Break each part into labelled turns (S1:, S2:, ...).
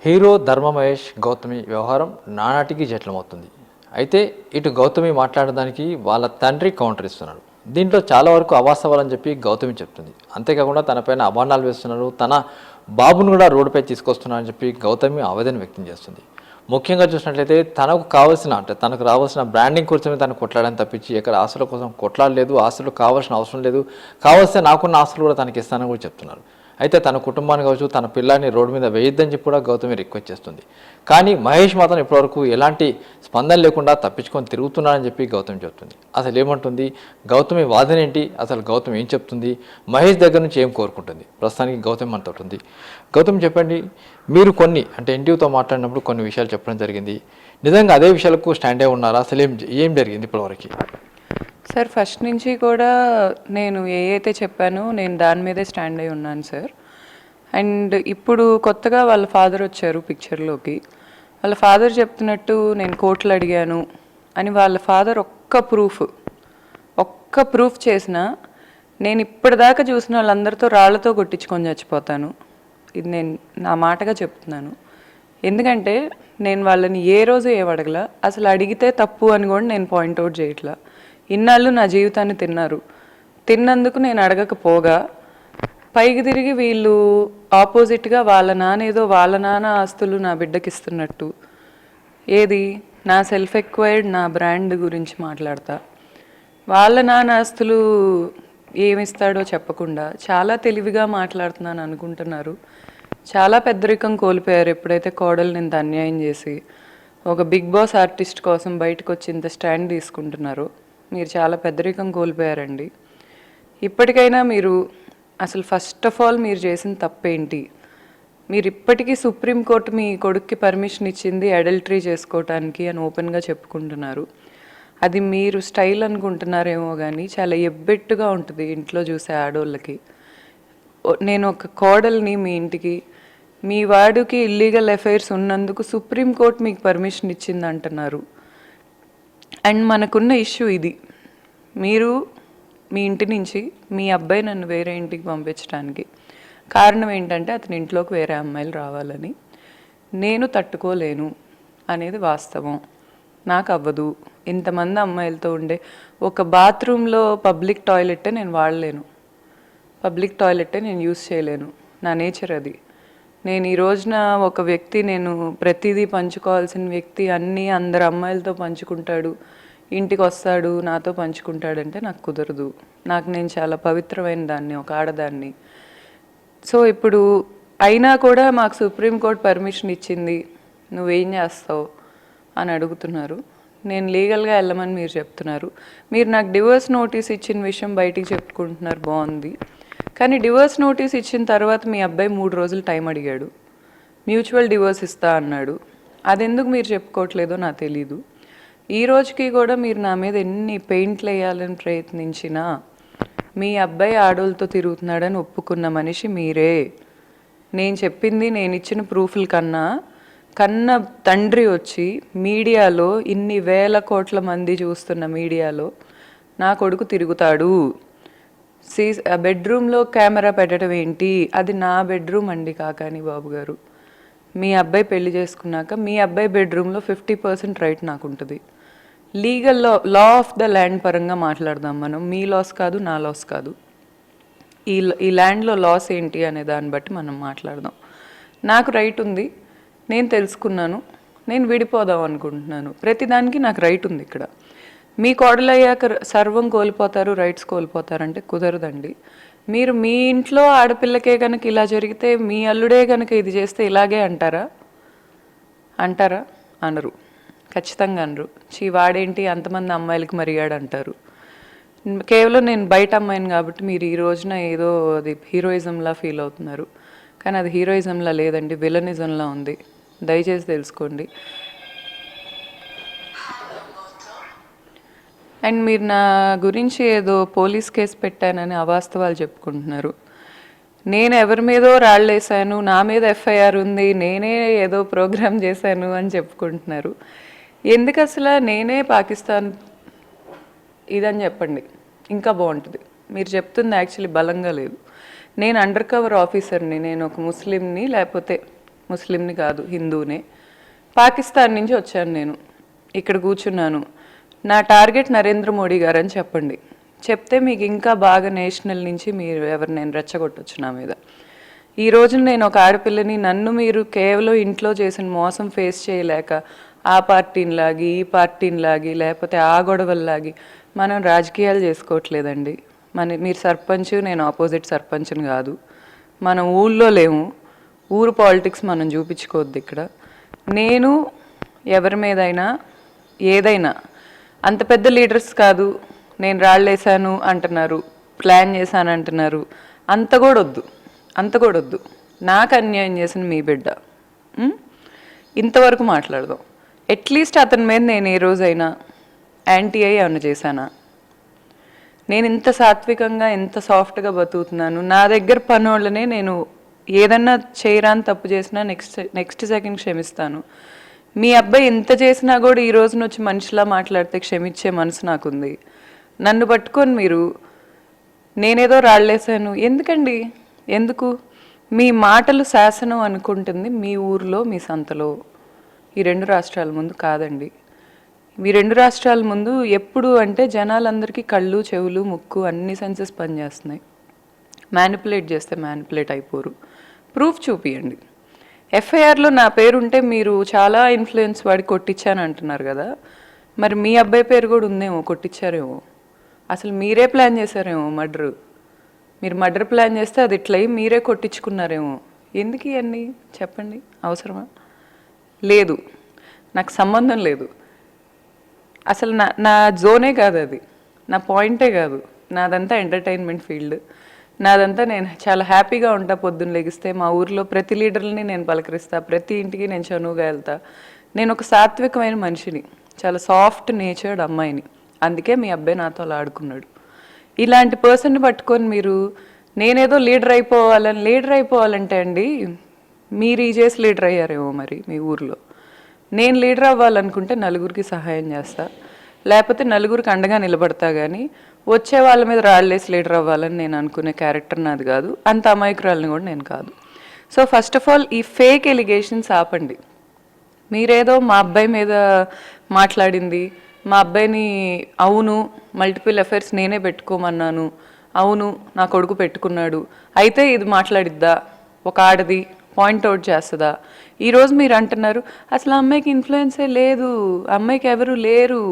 S1: Hero ధర్మ మహేష్ గౌతమి వ్యవహారం నానాటికి జటిలమవుతుంది. అయితే ఇటు గౌతమి మాట్లాడడానికి వాళ్ళ తండ్రి కౌంటర్ ఇస్తున్నాడు. దీంట్లో చాలా వరకు అవాస్తవాలని చెప్పి గౌతమి చెప్తుంది. అంతేకాకుండా తనపైన అభాండాలు వేస్తున్నారు, తన బాబును కూడా రోడ్డుపై తీసుకొస్తున్నారని చెప్పి గౌతమి ఆవేదన వ్యక్తం చేస్తుంది. ముఖ్యంగా చూసినట్లయితే తనకు రావాల్సిన బ్రాండింగ్ కోసమే తను కొట్లాడని తప్పించి ఎక్కడ ఆస్తుల కోసం కొట్లాడలేదు, ఆస్తులు కావాల్సిన అవసరం లేదు, కావాల్సిన నాకున్న ఆస్తులు కూడా తనకి ఇస్తానని కూడా చెప్తున్నారు. అయితే తన కుటుంబాన్ని కావచ్చు, తన పిల్లాన్ని రోడ్డు మీద వేయొద్దని చెప్పి కూడా గౌతమి రిక్వెస్ట్ చేస్తుంది. కానీ మహేష్ మాత్రం ఇప్పటివరకు ఎలాంటి స్పందన లేకుండా తప్పించుకొని తిరుగుతున్నాడని చెప్పి గౌతమి చెప్తుంది. అసలు ఏమంటుంది, గౌతమి వాదన ఏంటి, అసలు గౌతమి ఏం చెప్తుంది, మహేష్ దగ్గర నుంచి ఏం కోరుకుంటుంది, ప్రస్తుతానికి గౌతమి మనతో ఉంటుంది. గౌతమి చెప్పండి, మీరు ఎన్టీవీతో మాట్లాడినప్పుడు కొన్ని విషయాలు చెప్పడం జరిగింది. నిజంగా అదే విషయాలకు స్టాండ్ అయి ఉన్నారా, అసలు ఏం జరిగింది ఇప్పటివరకు?
S2: సార్, ఫస్ట్ నుంచి కూడా నేను ఏదైతే చెప్పానో నేను దాని మీదే స్టాండ్ అయి ఉన్నాను సార్. అండ్ ఇప్పుడు కొత్తగా వాళ్ళ ఫాదర్ వచ్చారు పిక్చర్లోకి. వాళ్ళ ఫాదర్ చెప్తున్నట్టు నేను కోట్లు అడిగాను అని వాళ్ళ ఫాదర్ ఒక్క ప్రూఫ్ చేసినా నేను ఇప్పటిదాకా చూసిన వాళ్ళందరితో రాళ్లతో కొట్టించుకొని చచ్చిపోతాను. ఇది నేను నా మాటగా చెప్తున్నాను. ఎందుకంటే నేను వాళ్ళని ఏ రోజు ఏమడగలా, అసలు అడిగితే తప్పు అని కూడా నేను పాయింట్అవుట్ చేయట్లా. ఇన్నాళ్ళు నా జీవితాన్ని తిన్నందుకు నేను అడగకపోగా పైకి తిరిగి వీళ్ళు ఆపోజిట్గా వాళ్ళ నాన్న ఆస్తులు నా బిడ్డకి ఇస్తున్నట్టు, ఏది నా సెల్ఫ్ ఎక్వైర్డ్ నా బ్రాండ్ గురించి మాట్లాడతా, వాళ్ళ నాన్న ఆస్తులు ఏమిస్తాడో చెప్పకుండా చాలా తెలివిగా మాట్లాడుతున్నాను అనుకుంటున్నారు. చాలా పెద్దరికం కోల్పోయారు ఎప్పుడైతే కోడలు ఇంత అన్యాయం చేసి ఒక బిగ్ బాస్ ఆర్టిస్ట్ కోసం బయటకు వచ్చి ఇంత స్టాండ్ తీసుకుంటున్నారు. మీరు చాలా పెద్దరికం కోల్పోయారండి. ఇప్పటికైనా మీరు అసలు ఫస్ట్ ఆఫ్ ఆల్ మీరు చేసిన తప్పేంటి? మీరు ఇప్పటికీ సుప్రీంకోర్టు మీ కొడుక్కి పర్మిషన్ ఇచ్చింది అడల్టరీ చేసుకోవటానికి అని ఓపెన్గా చెప్పుకుంటున్నారు. అది మీరు స్టైల్ అనుకుంటున్నారేమో కానీ చాలా ఎబ్బెట్టుగా ఉంటుంది ఇంట్లో చూసే ఆడోళ్ళకి. నేను ఒక కోడల్ని మీ ఇంటికి, మీ వాడికి ఇల్లీగల్ అఫైర్స్ ఉన్నందుకు సుప్రీంకోర్టు మీకు పర్మిషన్ ఇచ్చింది అంటున్నారు. అండ్ మనకున్న ఇష్యూ ఇది, మీరు మీ ఇంటి నుంచి మీ అబ్బాయి నన్ను వేరే ఇంటికి పంపించడానికి కారణం ఏంటంటే అతని ఇంట్లోకి వేరే అమ్మాయిలు రావాలని. నేను తట్టుకోలేను అనేది వాస్తవం. నాకు అవ్వదు. ఇంతమంది అమ్మాయిలతో ఉండే ఒక బాత్రూంలో పబ్లిక్ టాయిలెట్టే నేను వాడలేను, పబ్లిక్ టాయిలెట్టే నేను యూజ్ చేయలేను. నా నేచర్ అది. నేను ఈ రోజున ఒక వ్యక్తి, నేను ప్రతిదీ పంచుకోవాల్సిన వ్యక్తి అన్నీ అందరు అమ్మాయిలతో పంచుకుంటాడు, ఇంటికి వస్తాడు నాతో పంచుకుంటాడంటే నాకు కుదరదు. నేను చాలా పవిత్రమైన దాన్ని, ఒక ఆడదాన్ని. సో ఇప్పుడు అయినా కూడా మాకు సుప్రీంకోర్టు పర్మిషన్ ఇచ్చింది, నువ్వేం చేస్తావు అని అడుగుతున్నారు. నేను లీగల్గా వెళ్ళమని మీరు చెప్తున్నారు. మీరు నాకు డివోర్స్ నోటీస్ ఇచ్చిన విషయం బయటికి చెప్పుకుంటున్నారు, బాగుంది. కానీ డివోర్స్ నోటీస్ ఇచ్చిన తర్వాత మీ అబ్బాయి 3 రోజులు టైం అడిగాడు, మ్యూచువల్ డివోర్స్ ఇస్తా అన్నాడు. అదెందుకు మీరు చెప్పుకోవట్లేదో నాకు తెలీదు. ఈ రోజుకి కూడా మీరు నా మీద ఎన్ని పెయింట్లు వేయాలని ప్రయత్నించినా మీ అబ్బాయి ఆడోళ్ళతో తిరుగుతున్నాడని ఒప్పుకున్న మనిషి మీరే. నేను చెప్పింది, నేను ఇచ్చిన ప్రూఫ్ల కన్నా తండ్రి వచ్చి మీడియాలో ఇన్ని వేల కోట్ల మంది చూస్తున్న మీడియాలో నా కొడుకు తిరుగుతాడు, బెడ్రూమ్లో కెమెరా పెట్టడం ఏంటి, అది నా బెడ్రూమ్ అండి కాకాని బాబు గారు. మీ అబ్బాయి పెళ్లి చేసుకున్నాక మీ అబ్బాయి బెడ్రూమ్లో 50% రైట్ నాకు ఉంటుంది. Legal law of the land పరంగా మాట్లాడదాం మనం. మీ లాస్ కాదు, నా లాస్ కాదు. ఈ ల్యాండ్లో లాస్ ఏంటి అనే దాన్ని బట్టి మనం మాట్లాడదాం. నాకు రైట్ ఉంది, నేను తెలుసుకున్నాను, నేను విడిపోదాం అనుకుంటున్నాను. ప్రతిదానికి నాకు రైట్ ఉంది. ఇక్కడ మీ కోడలయ్యాక సర్వం కోల్పోతారు, రైట్స్ కోల్పోతారంటే కుదరదండి. మీరు మీ ఇంట్లో ఆడపిల్లకే కనుక ఇలా జరిగితే, మీ అల్లుడే కనుక ఇది చేస్తే ఇలాగే అంటారా? అనరు, ఖచ్చితంగా అనరు. వాడేంటి అంతమంది అమ్మాయిలకి మరిగాడు అంటారు. కేవలం నేను బయట అమ్మాయిని కాబట్టి మీరు ఈ రోజున ఏదో అది హీరోయిజంలా ఫీల్ అవుతున్నారు. కానీ అది హీరోయిజంలా లేదండి, విలనిజంలా ఉంది. దయచేసి తెలుసుకోండి. అండ్ మీరు నా గురించి ఏదో పోలీస్ కేసు పెట్టానని అవాస్తవాలు చెప్పుకుంటున్నారు. నేను ఎవరి మీదో రాళ్ళేసాను, నా మీద ఎఫ్ఐఆర్ ఉంది, నేనే ఏదో ప్రోగ్రామ్ చేశాను అని చెప్పుకుంటున్నారు. ఎందుకు అసలు నేనే పాకిస్తాన్ ఇదని చెప్పండి, ఇంకా బాగుంటుంది. మీరు చెప్తుంది యాక్చువల్లీ బలంగా లేదు. నేను అండర్ కవర్ ఆఫీసర్ని, నేను ఒక ముస్లింని, లేకపోతే ముస్లింని కాదు, హిందూనే. పాకిస్తాన్ నుంచి వచ్చాను నేను, ఇక్కడ కూర్చున్నాను. నా టార్గెట్ నరేంద్ర మోడీ గారు అని చెప్పండి. చెప్తే మీకు ఇంకా బాగా నేషనల్ నుంచి మీరు నేను రెచ్చగొట్టొచ్చు నా మీద. ఈ రోజు నేను ఒక ఆడపిల్లని, నన్ను మీరు కేవలం ఇంట్లో చేసిన మోసం ఫేస్ చేయలేక ఆ పార్టీని లాగి ఈ పార్టీని లాగి లేకపోతే ఆ గొడవల్లాగి మనం రాజకీయాలు చేసుకోవట్లేదండి. మీరు సర్పంచ్, నేను ఆపోజిట్ సర్పంచ్ని కాదు. మనం ఊళ్ళో లేము, ఊరు పాలిటిక్స్ మనం చూపించుకోవద్దు ఇక్కడ. నేను ఎవరి మీదైనా ఏదైనా, అంత పెద్ద లీడర్స్ కాదు, నేను రాళ్ళేసాను అంటున్నారు, ప్లాన్ చేశాను అంటున్నారు, అంత కూడా వద్దు. నాకు అన్యాయం చేసిన మీ బిడ్డ, ఇంతవరకు మాట్లాడదాం. అట్లీస్ట్ అతని మీద నేను ఏ రోజైనా యాంటీ అయ్యి ఏమన్నా చేశానా? నేను ఇంత సాత్వికంగా ఎంత సాఫ్ట్గా బతుకుతున్నాను. నా దగ్గర పనోళ్ళనే నేను ఏదన్నా చేయరాని తప్పు చేసినా నెక్స్ట్ సెకండ్ క్షమిస్తాను. మీ అబ్బాయి ఎంత చేసినా కూడా ఈ రోజున వచ్చి మనిషిలా మాట్లాడితే క్షమించే మనసు నాకుంది. నన్ను పట్టుకొని మీరు నేనేదో రాళ్ళేశాను ఎందుకండి? ఎందుకు? మీ మాటలు శాసనం అనుకుంటుంది మీ ఊర్లో, మీ సంతలో, ఈ 2 రాష్ట్రాల ముందు కాదండి. ఈ 2 రాష్ట్రాల ముందు ఎప్పుడు అంటే జనాలందరికీ కళ్ళు, చెవులు, ముక్కు అన్ని సెన్సెస్ పనిచేస్తున్నాయి. మ్యానిపులేట్ చేస్తే మ్యానిపులేట్ అయిపోరు. ప్రూఫ్ చూపియండి. ఎఫ్ఐఆర్లో నా పేరు ఉంటే మీరు చాలా ఇన్ఫ్లుయెన్స్ వాడి కొట్టించాను అంటున్నారు కదా, మరి మీ అబ్బాయి పేరు కూడా ఉందేమో, కొట్టించారేమో. అసలు మీరే ప్లాన్ చేశారేమో మర్డర్. మీరు మర్డర్ ప్లాన్ చేస్తే అది ఇట్లయి మీరే కొట్టించుకున్నారేమో. ఎందుకు ఇవన్నీ చెప్పండి? అవసరమా? లేదు, నాకు సంబంధం లేదు. అసలు నా జోనే కాదు అది, నా పాయింటే కాదు. నాదంతా ఎంటర్టైన్మెంట్ ఫీల్డ్. నాదంతా నేను చాలా హ్యాపీగా ఉంటా. పొద్దున్న లెగిస్తే మా ఊర్లో ప్రతి లీడర్ని నేను పలకరిస్తా, ప్రతి ఇంటికి నేను చనువుగా వెళ్తా. నేను ఒక సాత్వికమైన మనిషిని, చాలా సాఫ్ట్ నేచర్డ్ అమ్మాయిని. అందుకే మీ అబ్బాయి నాతో అలా ఆడుకున్నాడు. ఇలాంటి పర్సన్ని పట్టుకొని మీరు నేనేదో లీడర్ అయిపోవాలంటే అండి, మీరు ఈ చేసి లీడర్ అయ్యారేమో మరి మీ ఊర్లో. నేను లీడర్ అవ్వాలనుకుంటే నలుగురికి సహాయం చేస్తా, లేకపోతే నలుగురికి అండగా నిలబడతా. కానీ వచ్చే వాళ్ళ మీద రాళ్ళేసి లీడర్ అవ్వాలని నేను అనుకునే క్యారెక్టర్ నాది కాదు. అంత అమాయకురాలని కూడా నేను కాదు. సో ఫస్ట్ ఆఫ్ ఆల్ ఈ ఫేక్ ఎలిగేషన్స్ ఆపండి. మీరేదో మా అబ్బాయి మీద మాట్లాడింది, మా అబ్బాయిని అవును మల్టిపుల్ అఫైర్స్ నేనే పెట్టుకోమన్నాను, అవును నా కొడుకు పెట్టుకున్నాడు, అయితే ఇది మాట్లాడిద్దా ఒక ఆడది, పాయింట్అవుట్ చేస్తుందా? ఈరోజు మీరు అంటున్నారు అసలు అమ్మాయికి ఇన్ఫ్లుయెన్సే లేదు, అమ్మాయికి ఎవరు లేరు,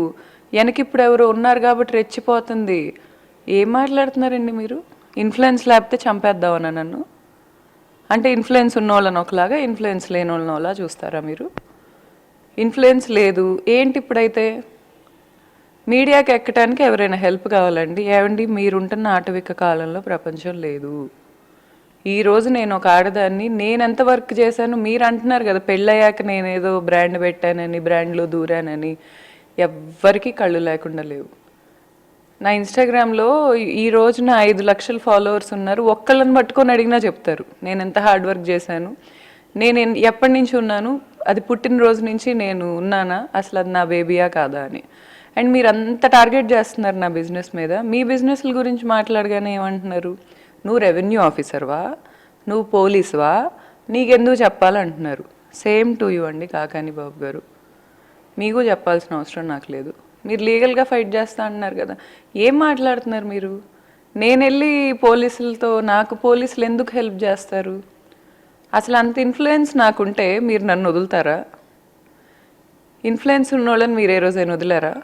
S2: వెనకిప్పుడు ఎవరు ఉన్నారు కాబట్టి రెచ్చిపోతుంది. ఏం మాట్లాడుతున్నారండి మీరు? ఇన్ఫ్లుయెన్స్ లేకపోతే చంపేద్దామన్నా నన్ను? అంటే ఇన్ఫ్లుయెన్స్ ఉన్న వాళ్ళని ఒకలాగా, ఇన్ఫ్లుయెన్స్ లేని వాళ్ళని ఒకలా చూస్తారా మీరు? ఇన్ఫ్లుయెన్స్ లేదు ఏంటి? ఇప్పుడైతే మీడియాకి ఎక్కడానికి ఎవరైనా హెల్ప్ కావాలండి. ఏమండి, మీరుంటున్న ఆటవిక కాలంలో ప్రపంచం లేదు. ఈరోజు నేను ఒక ఆడదాన్ని, నేను ఎంత వర్క్ చేశాను మీరు అంటున్నారు కదా, పెళ్ళయ్యాక నేనేదో బ్రాండ్ పెట్టానని, బ్రాండ్లో దూరానని. ఎవ్వరికీ కళ్ళు లేకుండా లేవు. నా ఇన్స్టాగ్రామ్లో ఈ రోజున 5 లక్షల ఫాలోవర్స్ ఉన్నారు. ఒక్కళ్ళని పట్టుకొని అడిగినా చెప్తారు నేను ఎంత హార్డ్ వర్క్ చేశాను, నేను ఎప్పటి నుంచి ఉన్నాను, అది పుట్టినరోజు నుంచి నేను ఉన్నానా, అసలు అది నా బేబీయా కాదా అని. అండ్ మీరు అంత టార్గెట్ చేస్తున్నారు నా బిజినెస్ మీద. మీ బిజినెస్ల గురించి మాట్లాడగానే ఏమంటున్నారు? నువ్వు రెవెన్యూ ఆఫీసర్వా, నువ్వు పోలీసువా, నీకెందుకు చెప్పాలంటున్నారు. సేమ్ టు యూ అండి కాకాని బాబు గారు. మీకు చెప్పాల్సిన అవసరం నాకు లేదు. మీరు లీగల్గా ఫైట్ చేస్తా అంటున్నారు కదా, ఏం మాట్లాడుతున్నారు మీరు? నేను వెళ్ళి పోలీసులతో, నాకు పోలీసులు ఎందుకు హెల్ప్ చేస్తారు? అసలు అంత ఇన్ఫ్లుయెన్స్ నాకుంటే మీరు నన్ను వదులుతారా? ఇన్ఫ్లుయెన్స్ ఉన్న వాళ్ళని మీరు ఏ రోజైనా వదిలేరా?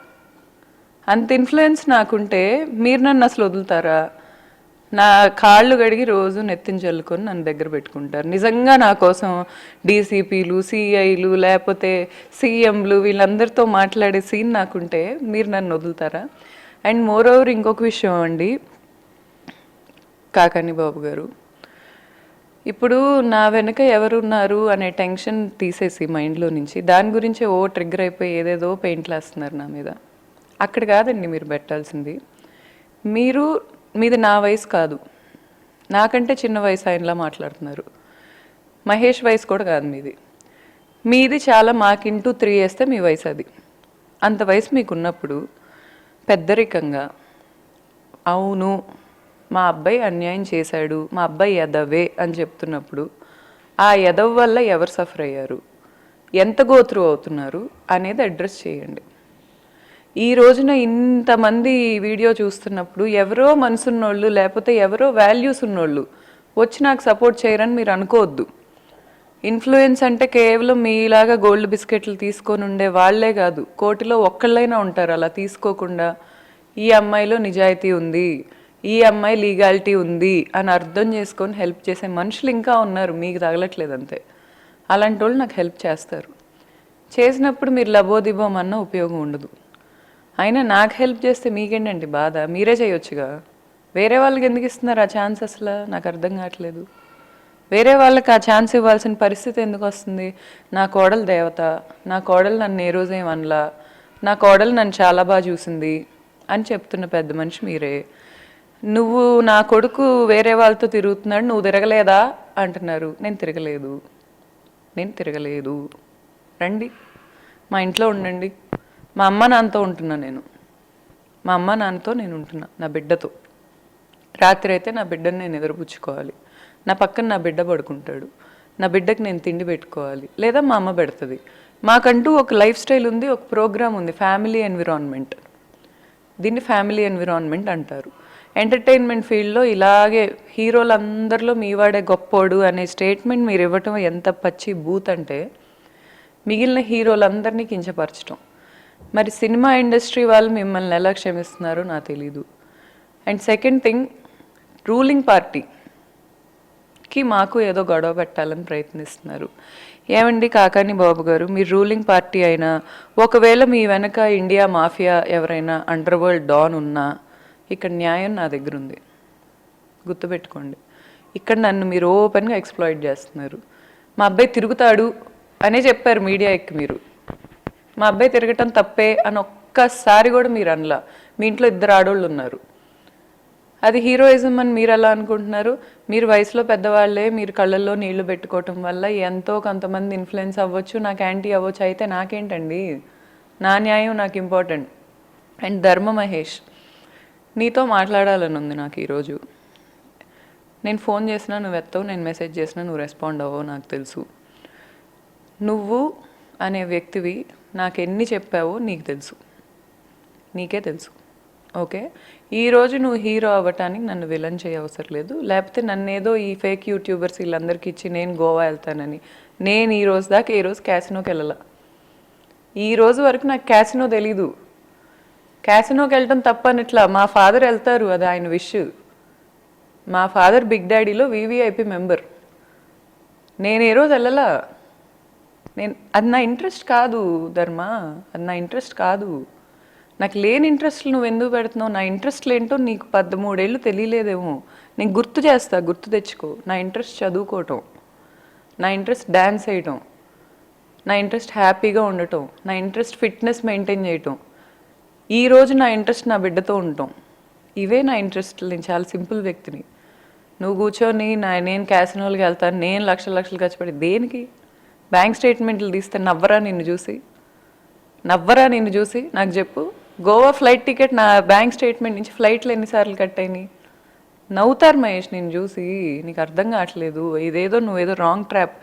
S2: అంత ఇన్ఫ్లుయెన్స్ నాకుంటే మీరు నన్ను అసలు వదులుతారా? నా కాళ్ళు గడిగి రోజు నెత్తిని చల్లుకొని నన్ను దగ్గర పెట్టుకుంటారు. నిజంగా నా కోసం డీసీపీలు, సిఐలు, లేకపోతే సీఎంలు వీళ్ళందరితో మాట్లాడే సీన్ నాకుంటే మీరు నన్ను వదులుతారా? అండ్ మోర్ ఓవర్ ఇంకొక విషయం అండి కాకాని బాబు గారు, ఇప్పుడు నా వెనుక ఎవరున్నారు అనే టెన్షన్ తీసేసి మైండ్లో నుంచి, దాని గురించే ట్రిగ్గర్ అయిపోయి ఏదేదో పెయింట్లు వేస్తున్నారు నా మీద. అక్కడ కాదండి మీరు పెట్టాల్సింది. మీది నా వయసు కాదు, నాకంటే చిన్న వయసు ఆయనలా మాట్లాడుతున్నారు. మహేష్ వయసు కూడా కాదు మీది చాలా మాకింటూ 3 వేస్తే మీ వయసు అది. అంత వయసు మీకున్నప్పుడు పెద్దరికంగా అవును మా అబ్బాయి అన్యాయం చేశాడు, మా అబ్బాయి ఎదవే అని చెప్తున్నప్పుడు ఆ ఎదవ వల్ల ఎవరు సఫర్ అయ్యారు, ఎంత గోత్రు అవుతున్నారు అనేది అడ్రస్ చేయండి. ఈ రోజున ఇంతమంది వీడియో చూస్తున్నప్పుడు ఎవరో మనసున్నోళ్ళు లేకపోతే ఎవరో వాల్యూస్ ఉన్నోళ్ళు వచ్చి నాకు సపోర్ట్ చేయరని మీరు అనుకోవద్దు. ఇన్ఫ్లుయెన్స్ అంటే కేవలం మీలాగా గోల్డ్ బిస్కెట్లు తీసుకొని ఉండే వాళ్ళే కాదు, కోటిలో ఒక్కళ్ళైనా ఉంటారు అలా తీసుకోకుండా ఈ అమ్మాయిలో నిజాయితీ ఉంది, ఈ అమ్మాయి లీగాలిటీ ఉంది అని అర్థం చేసుకొని హెల్ప్ చేసే మనుషులు ఇంకా ఉన్నారు, మీకు తగలట్లేదు అంతే. అలాంటి వాళ్ళు నాకు హెల్ప్ చేస్తారు. చేసినప్పుడు మీరు లబోదిబోం అన్న ఉపయోగం ఉండదు. అయినా నాకు హెల్ప్ చేస్తే మీకేంటండి బాధ, మీరే చేయొచ్చుగా. వేరే వాళ్ళకి ఎందుకు ఇస్తున్నారు ఆ ఛాన్స్, అసలు నాకు అర్థం కావట్లేదు. వేరే వాళ్ళకి ఆ ఛాన్స్ ఇవ్వాల్సిన పరిస్థితి ఎందుకు వస్తుంది? నా కోడలు దేవత, నా కోడలు నన్ను ఏ రోజేం అనలా, నా కోడలు నన్ను చాలా బాగా చూసింది అని చెప్తున్న పెద్ద మనిషి మీరే. నువ్వు నా కొడుకు వేరే వాళ్ళతో తిరుగుతున్నాడు, నువ్వు తిరగలేదా అంటున్నారు. నేను తిరగలేదు. రండి మా ఇంట్లో ఉండండి. మా అమ్మ నాన్నతో ఉంటున్నా నేను. మా అమ్మ నాన్నతో నేను ఉంటున్నా, నా బిడ్డతో. రాత్రి అయితే నా బిడ్డను నేను ఎదురుపుచ్చుకోవాలి, నా పక్కన నా బిడ్డ పడుకుంటాడు, నా బిడ్డకి నేను తిండి పెట్టుకోవాలి, లేదా మా అమ్మ పెడుతుంది. మాకంటూ ఒక లైఫ్ స్టైల్ ఉంది, ఒక ప్రోగ్రామ్ ఉంది, ఫ్యామిలీ ఎన్విరాన్మెంట్. దీన్ని ఫ్యామిలీ ఎన్విరాన్మెంట్ అంటారు. ఎంటర్టైన్మెంట్ ఫీల్డ్లో ఇలాగే హీరోలందరిలో మీవాడే గొప్పోడు అనే స్టేట్మెంట్ మీరు ఇవ్వటం ఎంత పచ్చి బూత్ అంటే మిగిలిన హీరోలందరినీ కించపరచడం. మరి సినిమా ఇండస్ట్రీ వాళ్ళు మిమ్మల్ని ఎలా క్షమిస్తున్నారో నాకు తెలీదు. అండ్ సెకండ్ థింగ్, రూలింగ్ పార్టీకి మాకు ఏదో గొడవ పెట్టాలని ప్రయత్నిస్తున్నారు. ఏమండి కాకాని బాబు గారు, మీరు రూలింగ్ పార్టీ అయినా, ఒకవేళ మీ వెనక ఇండియా మాఫియా ఎవరైనా అండర్ వరల్డ్ డాన్ ఉన్నా, ఇక్కడ న్యాయం నా దగ్గర ఉంది, గుర్తుపెట్టుకోండి. ఇక్కడ నన్ను మీరు ఓపెన్గా ఎక్స్ప్లాయిట్ చేస్తున్నారు. మా అబ్బాయి తిరుగుతాడు అనే చెప్పారు మీడియా ఎక్కి మీరు. మా అబ్బాయి తిరగటం తప్పే అని ఒక్కసారి కూడా మీరు అనలా. మీ ఇంట్లో 2 ఆడోళ్ళు ఉన్నారు, అది హీరోయిజం అని మీరు ఎలా అనుకుంటున్నారు? మీరు వయసులో పెద్దవాళ్ళే, మీరు కళ్ళల్లో నీళ్లు పెట్టుకోవటం వల్ల ఎంతో కొంతమంది ఇన్ఫ్లుయెన్స్ అవ్వచ్చు, నాకు యాంటీ అవ్వచ్చు. అయితే నాకేంటండి, నా న్యాయం నాకు ఇంపార్టెంట్. అండ్ ధర్మ మహేష్, నీతో మాట్లాడాలని ఉంది నాకు ఈరోజు. నేను ఫోన్ చేసినా నువ్వు ఎత్తవు, నేను మెసేజ్ చేసినా నువ్వు రెస్పాండ్ అవ్వవు నాకు తెలుసు. నువ్వు అనే వ్యక్తివి నాకు ఎన్ని చెప్పావో నీకు తెలుసు, నీకే తెలుసు. ఓకే, ఈరోజు నువ్వు హీరో అవ్వటానికి నన్ను విలన్ చేయ అవసరం లేదు, లేకపోతే నన్ను ఏదో ఈ ఫేక్ యూట్యూబర్స్ వీళ్ళందరికీ ఇచ్చి నేను గోవా వెళ్తానని. నేను ఈ రోజు దాకా ఏ రోజు క్యాసినోకి వెళ్ళాల. ఈ రోజు వరకు నాకు క్యాసినో తెలీదు. క్యాసినోకి వెళ్ళటం తప్పనిట్లా, మా ఫాదర్ వెళ్తారు, అది ఆయన విష్. మా ఫాదర్ బిగ్ డాడీలో వివిఐపి మెంబర్. నేను ఏ రోజు వెళ్ళలా. అది నా ఇంట్రెస్ట్ కాదు ధర్మ, అది నా ఇంట్రెస్ట్ కాదు. నాకు లేని ఇంట్రెస్ట్లు నువ్వు ఎందుకు పెడుతున్నావు? నా ఇంట్రెస్ట్లు ఏంటో నీకు 13 ఏళ్ళు తెలియలేదేమో. నేను గుర్తు చేస్తా, గుర్తు తెచ్చుకో. నా ఇంట్రెస్ట్ చదువుకోవటం, నా ఇంట్రెస్ట్ డ్యాన్స్ వేయటం, నా ఇంట్రెస్ట్ హ్యాపీగా ఉండటం, నా ఇంట్రెస్ట్ ఫిట్నెస్ మెయింటైన్ చేయటం, ఈరోజు నా ఇంట్రెస్ట్ నా బిడ్డతో ఉండటం. ఇవే నా ఇంట్రెస్ట్లు. నేను చాలా సింపుల్ వ్యక్తిని. నువ్వు కూర్చొని నేను క్యాసినోలకి వెళ్తాను, నేను లక్షలు ఖర్చు పెట్టి దేనికి? బ్యాంక్ స్టేట్మెంట్లు తీస్తే నవ్వరా నిన్ను చూసి నాకు చెప్పు. గోవా ఫ్లైట్ టికెట్ నా బ్యాంక్ స్టేట్మెంట్ నుంచి ఫ్లైట్లు ఎన్నిసార్లు కట్ అయినాయి? నవ్వుతారు మహేష్ నిన్ను చూసి. నీకు అర్థం కావట్లేదు, ఇదేదో నువ్వేదో రాంగ్ ట్రాప్.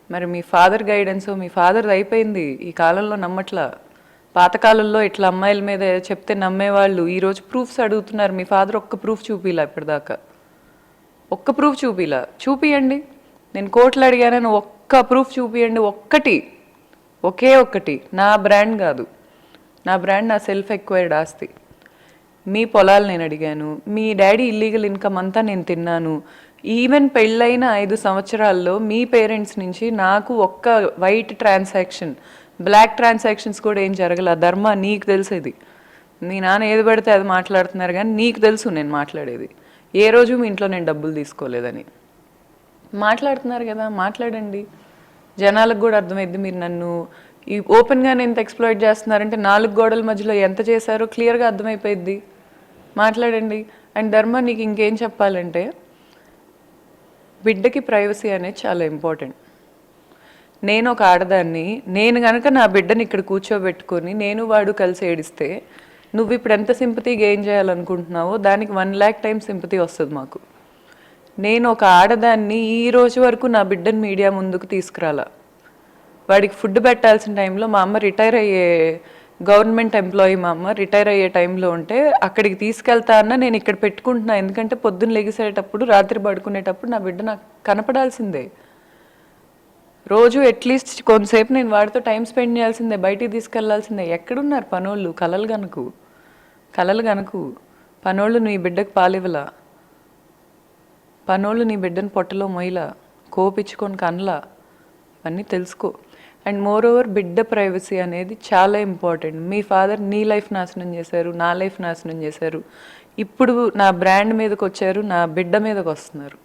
S2: మరి మీ ఫాదర్ గైడెన్స్, మీ ఫాదర్ది అయిపోయింది, ఈ కాలంలో నమ్మట్లా. పాతకాలంలో ఇట్లా అమ్మాయిల మీద చెప్తే నమ్మేవాళ్ళు, ఈరోజు ప్రూఫ్స్ అడుగుతున్నారు. మీ ఫాదర్ ఒక్క ప్రూఫ్ చూపిలా ఇప్పటిదాకా, ఒక్క ప్రూఫ్ చూపిలా. చూపియండి, నేను కోట్లు అడిగానని ఒక్క ప్రూఫ్ చూపియండి. ఒకే ఒక్కటి. నా బ్రాండ్ కాదు, నా బ్రాండ్ నా సెల్ఫ్ ఎక్వైర్డ్ ఆస్తి. మీ పొలాలు నేను అడిగాను, మీ డాడీ ఇల్లీగల్ ఇన్కమ్ అంతా నేను తిన్నాను. ఈవెన్ పెళ్ళైన 5 సంవత్సరాల్లో మీ పేరెంట్స్ నుంచి నాకు ఒక్క వైట్ ట్రాన్సాక్షన్, బ్లాక్ ట్రాన్సాక్షన్స్ కూడా ఏం జరగల. ధర్మ నీకు తెలిసేది. మీ నాన్న ఏది పడితే అది మాట్లాడుతున్నారు, కానీ నీకు తెలుసు నేను మాట్లాడేది. ఏ రోజు మీ ఇంట్లో నేను డబ్బులు తీసుకోలేదని మాట్లాడుతున్నారు కదా. మాట్లాడండి, జనాలకు కూడా అర్థమైద్ది. మీరు నన్ను ఈ ఓపెన్గానే ఎంత ఎక్స్ప్లాయిట్ చేస్తున్నారంటే 4 గోడల మధ్యలో ఎంత చేశారో క్లియర్గా అర్థమైపోయిద్ది. మాట్లాడండి. అండ్ ధర్మ, నీకు ఇంకేం చెప్పాలంటే, బిడ్డకి ప్రైవసీ అనేది చాలా ఇంపార్టెంట్. నేను ఒక ఆడదాన్ని, నేను కనుక నా బిడ్డని ఇక్కడ కూర్చోబెట్టుకొని నేను వాడు కలిసి ఏడిస్తే నువ్వు ఇప్పుడు ఎంత సింపతి గెయిన్ చేయాలనుకుంటున్నావో దానికి 1 lakh టైమ్స్ సింపతి వస్తుంది మాకు. నేను ఒక ఆడదాన్ని ఈ రోజు వరకు నా బిడ్డను మీడియా ముందుకు తీసుకురాలా. వాడికి ఫుడ్ పెట్టాల్సిన టైంలో మా అమ్మ రిటైర్ అయ్యే గవర్నమెంట్ ఎంప్లాయీ, మా అమ్మ రిటైర్ అయ్యే టైంలో ఉంటే అక్కడికి తీసుకెళ్తా అన్న నేను ఇక్కడ పెట్టుకుంటున్నా. ఎందుకంటే పొద్దున్న లెగిసేటప్పుడు రాత్రి పడుకునేటప్పుడు నా బిడ్డ నాకు కనపడాల్సిందే. రోజు అట్లీస్ట్ కొంతసేపు నేను వాడితో టైం స్పెండ్ చేయాల్సిందే, బయటికి తీసుకెళ్లాల్సిందే. ఎక్కడున్నారు పనోళ్ళు? కలలు గనకు పనోళ్ళు నీ బిడ్డకు పాలివ్వలా, పనోళ్ళు నీ బిడ్డను పొట్టలో మొయ్యలా, కోపించుకొని కనలా. ఇవన్నీ తెలుసుకో. అండ్ మోర్ ఓవర్ బిడ్డ ప్రైవసీ అనేది చాలా ఇంపార్టెంట్. మీ ఫాదర్ నీ లైఫ్ నాశనం చేశారు, నా లైఫ్ నాశనం చేశారు. ఇప్పుడు నా బ్రాండ్ మీదకి వచ్చారు, నా బిడ్డ మీదకి వస్తున్నారు.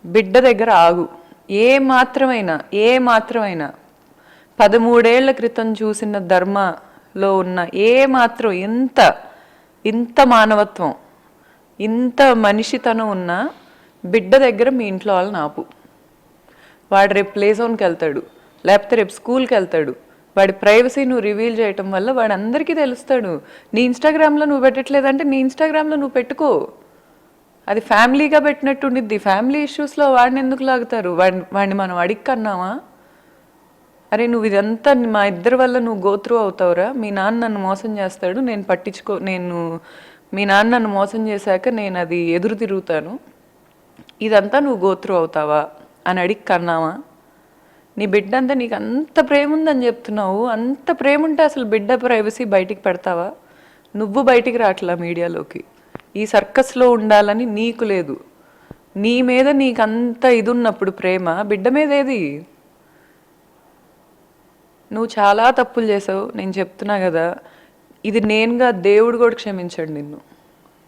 S2: బిడ్డ దగ్గర ఆగు. ఏ మాత్రమైనా 13 ఏళ్ల క్రితం చూసిన ధర్మలో ఉన్న ఇంత మానవత్వం, ఇంత మనిషితనం ఉన్న బిడ్డ దగ్గర మీ ఇంట్లో వాళ్ళని ఆపు. వాడు రేపు ప్లే జోన్కి వెళ్తాడు, లేకపోతే రేపు స్కూల్కి వెళ్తాడు. వాడి ప్రైవసీ నువ్వు రివీల్ చేయటం వల్ల వాడు అందరికీ తెలుస్తాడు. నీ ఇన్స్టాగ్రామ్లో నువ్వు పెట్టట్లేదంటే నీ ఇన్స్టాగ్రామ్లో నువ్వు పెట్టుకో. అది ఫ్యామిలీగా పెట్టినట్టు ఉండిద్ది. ఫ్యామిలీ ఇష్యూస్లో వాడిని ఎందుకు లాగుతారు? వాడిని మనం అడిక్కన్నావా? అరే నువ్వు ఇదంతా మా ఇద్దరి వల్ల నువ్వు గోత్రూ అవుతావురా. మీ నాన్న నన్ను మోసం చేస్తాడు, నేను మీ నాన్న నన్ను మోసం చేశాక నేను అది ఎదురు తిరుగుతాను, ఇదంతా నువ్వు గోత్రూ అవుతావా అని అడిక్కన్నావా? నీ బిడ్డ అంతా నీకు అంత ప్రేమ ఉందని చెప్తున్నావు. అంత ప్రేమ ఉంటే అసలు బిడ్డ ప్రైవసీ బయటికి పెడతావా? నువ్వు బయటికి రావట్లా మీడియాలోకి. ఈ సర్కస్లో ఉండాలని నీకు లేదు. నీ మీద నీకు అంత ఇది ఉన్నప్పుడు ప్రేమ బిడ్డ మీద ఏది? నువ్వు చాలా తప్పులు చేసావు, నేను చెప్తున్నా కదా. ఇది నేనుగా దేవుడు కూడా క్షమించాడు నిన్ను.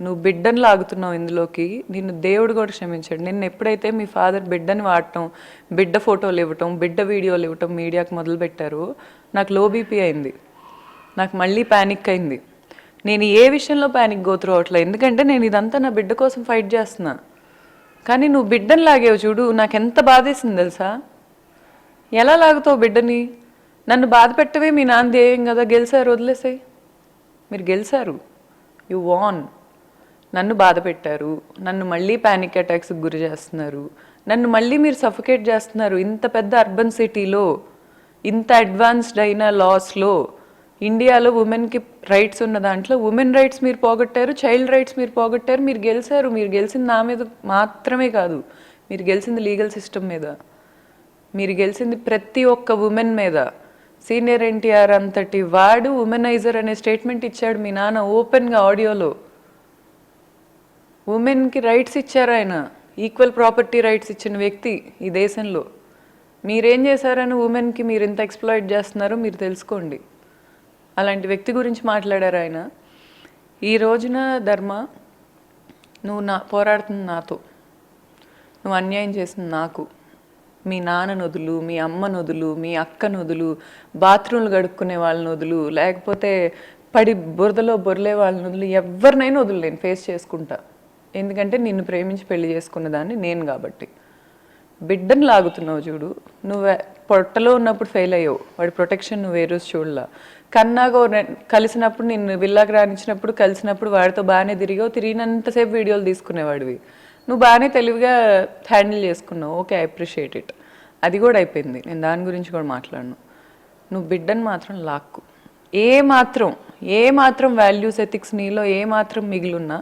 S2: నువ్వు బిడ్డను లాగుతున్నావు ఇందులోకి, నిన్ను దేవుడు కూడా క్షమించాడు. నిన్ను ఎప్పుడైతే మీ ఫాదర్ బిడ్డని వాడటం, బిడ్డ ఫోటోలు ఇవ్వటం, బిడ్డ వీడియోలు ఇవ్వటం మీడియాకి మొదలుపెట్టారు, నాకు లో బీపీ అయింది. నాకు మళ్ళీ ప్యానిక్ అయింది. నేను ఏ విషయంలో ప్యానిక్ గోత్రూ అవట్లేదు, ఎందుకంటే నేను ఇదంతా నా బిడ్డ కోసం ఫైట్ చేస్తున్నా. కానీ నువ్వు బిడ్డను లాగేవు చూడు, నాకు ఎంత బాధేసింది తెలుసా? ఎలా లాగుతావు బిడ్డని? నన్ను బాధ పెట్టవే మీ నాన్న ధ్యేయం కదా. గెలిచారు, వదిలేసాయి. మీరు గెలిచారు, యు వాన్. నన్ను బాధ పెట్టారు, నన్ను మళ్ళీ ప్యానిక్ అటాక్స్కి గురి చేస్తున్నారు, నన్ను మళ్ళీ మీరు సఫోకేట్ చేస్తున్నారు. ఇంత పెద్ద అర్బన్ సిటీలో, ఇంత అడ్వాన్స్డ్ అయిన లాస్లో, ఇండియాలో ఉమెన్కి రైట్స్ ఉన్న దాంట్లో ఉమెన్ రైట్స్ మీరు పోగొట్టారు, చైల్డ్ రైట్స్ మీరు పోగొట్టారు. మీరు గెలిచారు. మీరు గెలిచింది నా మీద మాత్రమే కాదు, మీరు గెలిచింది లీగల్ సిస్టమ్ మీద, మీరు గెలిచింది ప్రతి ఒక్క ఉమెన్ మీద. సీనియర్ ఎన్టీఆర్ అంతటి వాడు ఉమెనైజర్ అనే స్టేట్మెంట్ ఇచ్చాడు మీ నాన్న ఓపెన్గా ఆడియోలో. ఉమెన్కి రైట్స్ ఇచ్చారు ఆయన, ఈక్వల్ ప్రాపర్టీ రైట్స్ ఇచ్చిన వ్యక్తి ఈ దేశంలో. మీరేం చేశారని ఉమెన్కి మీరు ఎంత ఎక్స్ప్లాయిట్ చేస్తున్నారో మీరు తెలుసుకోండి. అలాంటి వ్యక్తి గురించి మాట్లాడారు ఆయన. ఈ రోజున ధర్మ, నువ్వు పోరాడుతుంది నాతో, నువ్వు అన్యాయం చేసింది నాకు. మీ నాన్న నొదులు, మీ అమ్మ నొదులు, మీ అక్క నొదులు, బాత్రూమ్లు గడుక్కునే వాళ్ళ నొదులు, లేకపోతే పడి బురదలో బొర్లే వాళ్ళ నొదులు, ఎవరినైనా వదులు నేను ఫేస్ చేసుకుంటా. ఎందుకంటే నిన్ను ప్రేమించి పెళ్లి చేసుకున్న దాన్ని నేను కాబట్టి. బిడ్డను లాగుతున్నావు చూడు, నువ్వు పొట్టలో ఉన్నప్పుడు ఫెయిల్ అయ్యావు, వాడి ప్రొటెక్షన్ నువ్వు ఏ రోజు చూడలా. కన్నాగో కలిసినప్పుడు నిన్ను విల్లాకి రానిచ్చినప్పుడు కలిసినప్పుడు వాడితో బాగానే తిరిగావు, తిరిగినంతసేపు వీడియోలు తీసుకునేవాడివి. నువ్వు బాగానే తెలివిగా హ్యాండిల్ చేసుకున్నావు, ఓకే, ఐ అప్రిషియేట్ ఇట్. అది కూడా అయిపోయింది, నేను దాని గురించి కూడా మాట్లాడను. నువ్వు బిడ్డను మాత్రం లాక్కు. ఏ మాత్రం వాల్యూస్ ఎథిక్స్ నీలో ఏ మాత్రం మిగిలిన్నా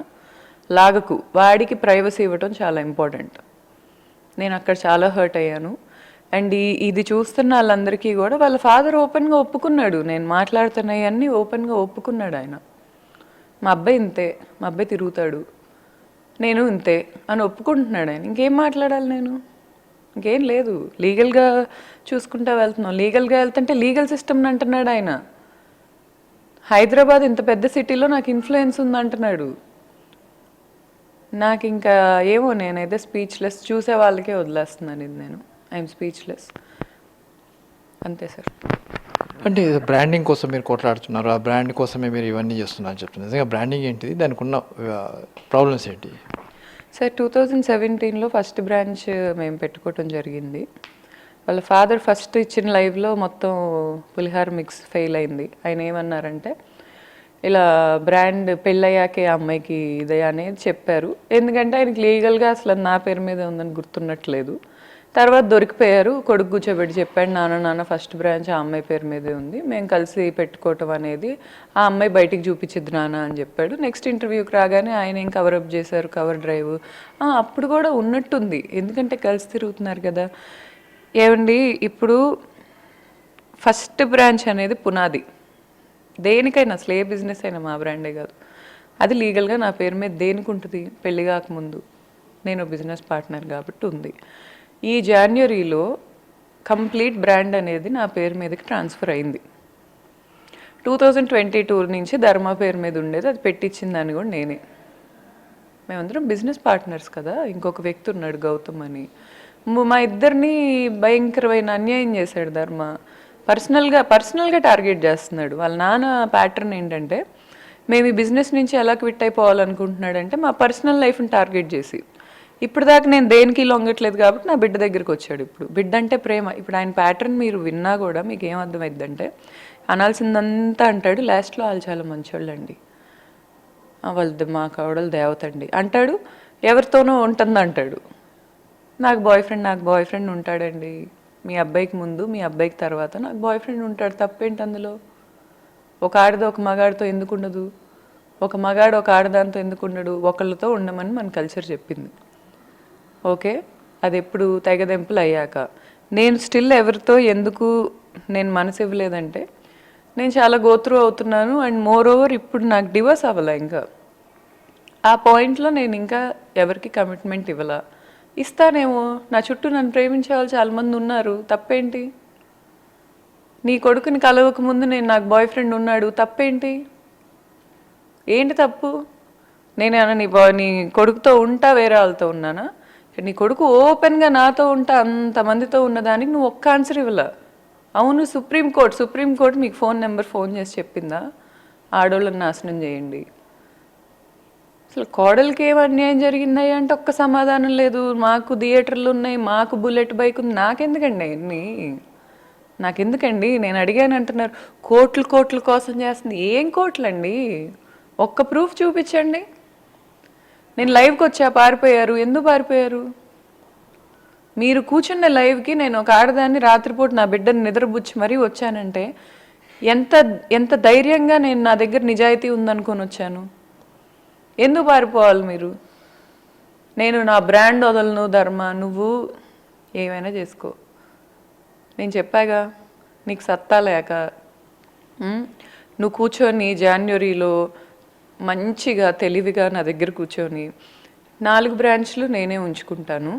S2: లాగకు. వాడికి ప్రైవసీ ఇవ్వటం చాలా ఇంపార్టెంట్. నేను అక్కడ చాలా హర్ట్ అయ్యాను. అండ్ ఇది చూస్తున్న వాళ్ళందరికీ కూడా వాళ్ళ ఫాదర్ ఓపెన్గా ఒప్పుకున్నాడు, నేను మాట్లాడుతున్నాయన్నీ ఓపెన్గా ఒప్పుకున్నాడు ఆయన. మా అబ్బాయి ఇంతే, మా అబ్బాయి తిరుగుతాడు, నేను ఇంతే అని ఒప్పుకుంటున్నాడు ఆయన. ఇంకేం మాట్లాడాలి నేను? ఇంకేం లేదు. లీగల్గా చూసుకుంటా వెళ్తున్నాం. లీగల్గా వెళ్తుంటే లీగల్ సిస్టమ్ అంటున్నాడు ఆయన. హైదరాబాద్ ఇంత పెద్ద సిటీలో నాకు ఇన్ఫ్లుయెన్స్ ఉందంటున్నాడు. నాకు ఇంకా ఏమో, నేనైతే స్పీచ్లెస్. చూసే వాళ్ళకే వదిలేస్తున్నాను ఇది. నేను ఐఎమ్ స్పీచ్లెస్, అంతే సార్.
S1: అంటే బ్రాండింగ్ కోసం మీరు కొట్లాడుతున్నారు, ఆ బ్రాండ్ కోసమే మీరు ఇవన్నీ చేస్తున్నారని చెప్తున్నారు. నిజంగా బ్రాండింగ్ ఏంటిది, దానికి ఉన్న ప్రాబ్లమ్స్ ఏంటి?
S2: సార్ 2017లో ఫస్ట్ బ్రాంచ్ మేము పెట్టుకోవటం జరిగింది. వాళ్ళ ఫాదర్ ఫస్ట్ ఇచ్చిన లైవ్లో మొత్తం పులిహార మిక్స్ ఫెయిల్ అయింది. ఆయన ఏమన్నారంటే, ఇలా బ్రాండ్ పెళ్ళయ్యాకే ఆ అమ్మాయికి ఇదే అనేది చెప్పారు. ఎందుకంటే ఆయనకి లీగల్గా అసలు నా పేరు మీద ఉందని గుర్తున్నట్లేదు. తర్వాత దొరికిపోయారు. కొడుకు కూర్చోబెట్టి చెప్పాడు, నాన్న ఫస్ట్ బ్రాంచ్ ఆ అమ్మాయి పేరు మీదే ఉంది, మేము కలిసి పెట్టుకోవటం అనేది ఆ అమ్మాయి బయటికి చూపించిద్దు నాన్న అని చెప్పాడు. నెక్స్ట్ ఇంటర్వ్యూకి రాగానే ఆయన ఏం కవరప్ చేశారు, కవర్ డ్రైవ్. అప్పుడు కూడా ఉన్నట్టుంది, ఎందుకంటే కలిసి తిరుగుతున్నారు కదా. ఏమండి, ఇప్పుడు ఫస్ట్ బ్రాంచ్ అనేది పునాది దేనికైనా, అసలు ఏ బిజినెస్ అయినా, మా బ్రాండే కాదు, అది లీగల్గా నా పేరు మీద దేనికి ఉంటుంది? పెళ్ళి కాకముందు నేను బిజినెస్ పార్ట్నర్ కాబట్టి ఉంది. ఈ జాన్వరిలో కంప్లీట్ బ్రాండ్ అనేది నా పేరు మీదకి ట్రాన్స్ఫర్ అయింది. 2022 నుంచి ధర్మ పేరు మీద ఉండేది, అది పెట్టించింది దాన్ని కూడా నేనే. మేమందరం బిజినెస్ పార్ట్నర్స్ కదా. ఇంకొక వ్యక్తి ఉన్నాడు గౌతమ్ అని, మా ఇద్దరిని భయంకరమైన అన్యాయం చేశాడు ధర్మ. పర్సనల్గా టార్గెట్ చేస్తున్నాడు. వాళ్ళ నాన్న ప్యాటర్న్ ఏంటంటే, మేము ఈ బిజినెస్ నుంచి ఎలా క్విట్ అయిపోవాలనుకుంటున్నాడంటే మా పర్సనల్ లైఫ్ని టార్గెట్ చేసి, ఇప్పుడు దాకా నేను దేనికి లొంగట్లేదు కాబట్టి నా బిడ్డ దగ్గరికి వచ్చాడు. ఇప్పుడు బిడ్డ అంటే ప్రేమ. ఇప్పుడు ఆయన ప్యాటర్న్ మీరు విన్నా కూడా మీకు ఏం అర్థమైందంటే, అనాల్సిందంతా అంటాడు, లాస్ట్లో వాళ్ళు చాలా మంచోళ్ళు అండి, వాళ్ళది మా కావడలు దేవత అండి అంటాడు, ఎవరితోనో ఉంటుంది అంటాడు. నాకు బాయ్ ఫ్రెండ్ ఉంటాడండి, మీ అబ్బాయికి ముందు మీ అబ్బాయికి తర్వాత నాకు బాయ్ ఫ్రెండ్ ఉంటాడు, తప్పేంటి అందులో? ఒక ఆడది ఒక మగాడితో ఎందుకు ఉండదు? ఒక మగాడు ఒక ఆడదాంతో ఎందుకు ఉండడు? ఒకళ్ళతో ఉండమని మన కల్చర్ చెప్పింది. ఓకే, అది ఎప్పుడు తెగదెంపులు అయ్యాక నేను స్టిల్ ఎవరితో ఎందుకు నేను మనసు ఇవ్వలేదంటే, నేను చాలా గోత్రూ అవుతున్నాను. అండ్ మోర్ ఓవర్ ఇప్పుడు నాకు డివోర్స్ అవ్వాల. ఇంకా ఆ పాయింట్లో నేను ఇంకా ఎవరికి కమిట్మెంట్ ఇవ్వాల. ఇస్తానేమో, నా చుట్టూ నన్ను ప్రేమించే వాళ్ళు చాలామంది ఉన్నారు, తప్పేంటి? నీ కొడుకుని కలవక ముందు నేను నాకు బాయ్ ఫ్రెండ్ ఉన్నాడు, తప్పేంటి? ఏంటి తప్పు? నేనేమన్నా నీ కొడుకుతో ఉంటా వేరే వాళ్ళతో ఉన్నానా? నీ కొడుకు ఓపెన్గా నాతో ఉంటా అంతమందితో ఉన్నదానికి నువ్వు ఒక్క ఆన్సర్ ఇవ్వాల. అవును, సుప్రీంకోర్టు మీకు ఫోన్ చేసి చెప్పిందా ఆడోళ్ళని నాశనం చేయండి? అసలు కోడలికి ఏం అన్యాయం జరిగింది అంటే ఒక్క సమాధానం లేదు. మాకు థియేటర్లు ఉన్నాయి, మాకు బుల్లెట్ బైక్ ఉంది. నాకెందుకండి? నేను అడిగాను అంటున్నారు, కోట్ల కోసం చేస్తుంది. ఏం కోట్లండి? ఒక్క ప్రూఫ్ చూపించండి. నేను లైవ్కి వచ్చా, పారిపోయారు. ఎందుకు పారిపోయారు? మీరు కూర్చున్న లైవ్కి నేను ఒక ఆడదాన్ని రాత్రిపూట నా బిడ్డని నిద్రబుచ్చి మరీ వచ్చానంటే ఎంత ధైర్యంగా నేను నా దగ్గర నిజాయితీ ఉందనుకొని వచ్చాను. ఎందుకు పారిపోవాలి మీరు? నేను నా బ్రాండ్ వదలను ధర్మ, నువ్వు ఏమైనా చేసుకో. నేను చెప్పాగా, నీకు సత్తా లేక నువ్వు కూర్చొని జాన్వరిలో మంచిగా తెలివిగా నా దగ్గర కూర్చొని 4 బ్రాంచ్లు నేనే ఉంచుకుంటాను,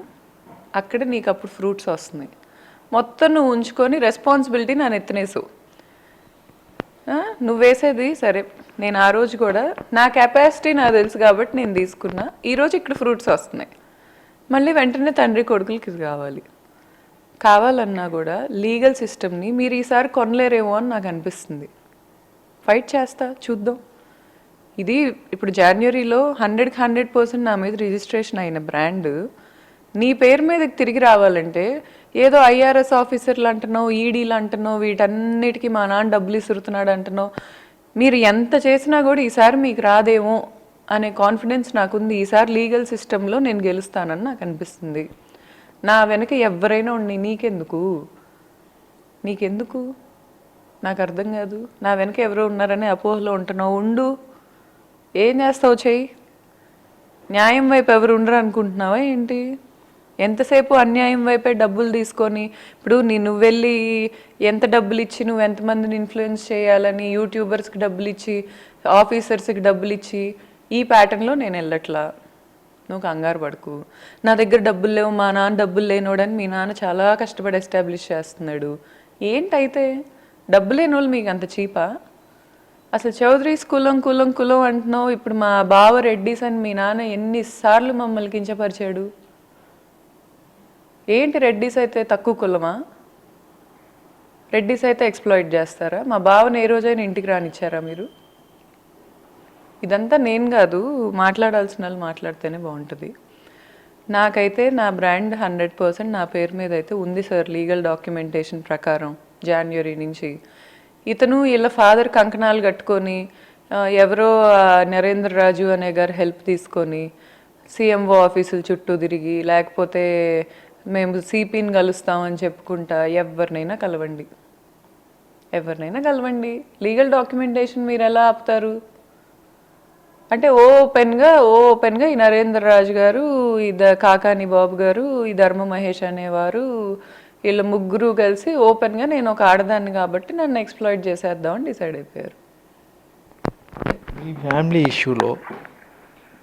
S2: అక్కడ నీకు అప్పుడు ఫ్రూట్స్ వస్తున్నాయి. మొత్తం నువ్వు ఉంచుకొని రెస్పాన్సిబిలిటీ నా ఎత్తినేసావు. నువ్వు వేసేది సరే, నేను ఆ రోజు కూడా నా కెపాసిటీ నాకు తెలుసు కాబట్టి నేను తీసుకున్నా. ఈరోజు ఇక్కడ ఫ్రూట్స్ వస్తున్నాయి, మళ్ళీ వెంటనే తండ్రి కొడుకులకి ఇది కావాలన్నా కూడా లీగల్ సిస్టమ్ని మీరు ఈసారి కొనలేరేమో అని నాకు అనిపిస్తుంది. ఫైట్ చేస్తా, చూద్దాం. ఇది ఇప్పుడు జాన్వరిలో 100% నా మీద రిజిస్ట్రేషన్ అయిన బ్రాండ్ నీ పేరు మీదకి తిరిగి రావాలంటే ఏదో ఐఆర్ఎస్ ఆఫీసర్లు అంటున్నావు, ఈడీలు అంటున్నావు, వీటన్నిటికీ మా నాన్న డబ్బులు ఇసురుతున్నాడు అంటున్నావు. మీరు ఎంత చేసినా కూడా ఈసారి మీకు రాదేమో అనే కాన్ఫిడెన్స్ నాకుంది. ఈసారి లీగల్ సిస్టంలో నేను గెలుస్తానని నాకు అనిపిస్తుంది. నా వెనక ఎవరైనా ఉండి నీకెందుకు నాకు అర్థం కాదు. నా వెనక ఎవరో ఉన్నారని అపోహలో ఉంటున్నావు. ఉండు, ఏం చేస్తావు చెయ్యి. న్యాయం వైపు ఎవరు ఉండరు అనుకుంటున్నావా ఏంటి? ఎంతసేపు అన్యాయం వైపే డబ్బులు తీసుకొని, ఇప్పుడు నువ్వు వెళ్ళి ఎంత డబ్బులు ఇచ్చి నువ్వు ఎంతమందిని ఇన్ఫ్లుయెన్స్ చేయాలని యూట్యూబర్స్కి డబ్బులు ఇచ్చి, ఆఫీసర్స్కి డబ్బులు ఇచ్చి, ఈ ప్యాటర్న్లో నేను వెళ్ళట్లా. నువ్వు కంగారు పడుకు. నా దగ్గర డబ్బులు లేవు, మా నాన్న డబ్బులు లేనోడని మీ నాన్న చాలా కష్టపడి ఎస్టాబ్లిష్ చేస్తున్నాడు. ఏంటైతే డబ్బు లేని వాళ్ళు మీకు అంత చీపా? అసలు చౌదరీస్ కులం అంటున్నావు. ఇప్పుడు మా బావ రెడ్డిస్ అని మీ నాన్న ఎన్నిసార్లు మమ్మల్ని కించపరిచాడు. ఏంటి, రెడ్డిస్ అయితే తక్కువ కులమా? రెడ్డిస్ అయితే ఎక్స్ప్లాయిట్ చేస్తారా? మా బావని ఏ రోజైనా ఇంటికి రానిచ్చారా మీరు? ఇదంతా నేను కాదు, మాట్లాడాల్సిన వాళ్ళు మాట్లాడితేనే బాగుంటుంది. నాకైతే నా బ్రాండ్ 100% నా పేరు మీద అయితే ఉంది సార్, లీగల్ డాక్యుమెంటేషన్ ప్రకారం. జాన్వరి నుంచి ఇతను వీళ్ళ ఫాదర్ కంకణాలు కట్టుకొని ఎవరో నరేంద్ర రాజు అనే గారు హెల్ప్ తీసుకొని సీఎంఓ ఆఫీసుల చుట్టూ తిరిగి, లేకపోతే మేము సిపిని కలుస్తామని చెప్పుకుంటా ఎవరినైనా కలవండి. లీగల్ డాక్యుమెంటేషన్ మీరు ఎలా ఆపుతారు? అంటే ఓపెన్గా ఈ నరేంద్ర రాజు గారు, ఈ కాకాని బాబు గారు, ఈ ధర్మ మహేష్ అనేవారు, వీళ్ళ ముగ్గురు కలిసి ఓపెన్గా నేను ఒక ఆడదాన్ని కాబట్టి నన్ను ఎక్స్ప్లాయిట్ చేసేద్దామని డిసైడ్ అయిపోయారు.
S1: ఈ ఫ్యామిలీ ఇష్యూలో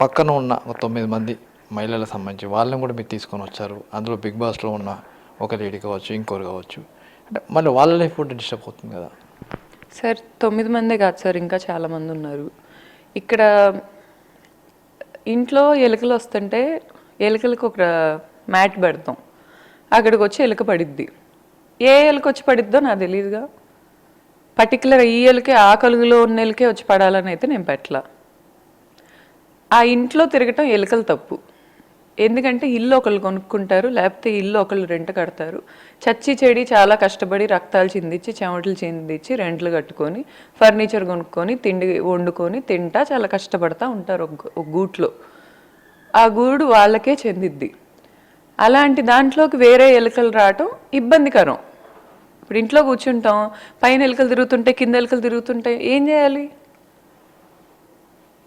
S1: పక్కన ఉన్న ఒక 9 మంది మహిళలకు సంబంధించి వాళ్ళని కూడా మీరు తీసుకొని వచ్చారు. అందులో బిగ్ బాస్లో ఉన్న ఒక లేడీ కావచ్చు, ఇంకోరు కావచ్చు. అంటే మళ్ళీ వాళ్ళ లైఫ్ కూడా డిస్టర్బ్ అవుతుంది కదా
S2: సార్. 9 మందే కాదు సార్, ఇంకా చాలామంది ఉన్నారు. ఇక్కడ ఇంట్లో ఎలుకలు వస్తుంటే ఎలుకలకు ఒక మ్యాట్ పెడతాం, అక్కడికి వచ్చి ఎలుక పడిద్ది. ఏ ఎలుక వచ్చి పడిద్దో నాకు తెలియదుగా. పర్టికులర్ ఈ ఎలుకే ఆ కలుగులో ఉన్న ఎలుకే వచ్చి పడాలని అయితే నేను పెట్టలా. ఆ ఇంట్లో తిరగటం ఎలుకలు తప్పు. ఎందుకంటే ఇల్లు ఒకళ్ళు కొనుక్కుంటారు, లేకపోతే ఇల్లు ఒకళ్ళు రెంట్ కడతారు. చచ్చి చెడి చాలా కష్టపడి రక్తాలు చిందించి చెమటలు చిందించి రెంట్లు కట్టుకొని ఫర్నిచర్ కొనుక్కొని తిండి వండుకొని తింటా చాలా కష్టపడతా ఉంటారు ఒక గూట్లో. ఆ గూడు వాళ్ళకే చెందిద్ది. అలాంటి దాంట్లోకి వేరే ఎలుకలు రావటం ఇబ్బందికరం. ఇప్పుడు ఇంట్లో కూర్చుంటాం, పైన ఎలుకలు తిరుగుతుంటాయి, కింద ఎలుకలు తిరుగుతుంటాయి, ఏం చేయాలి?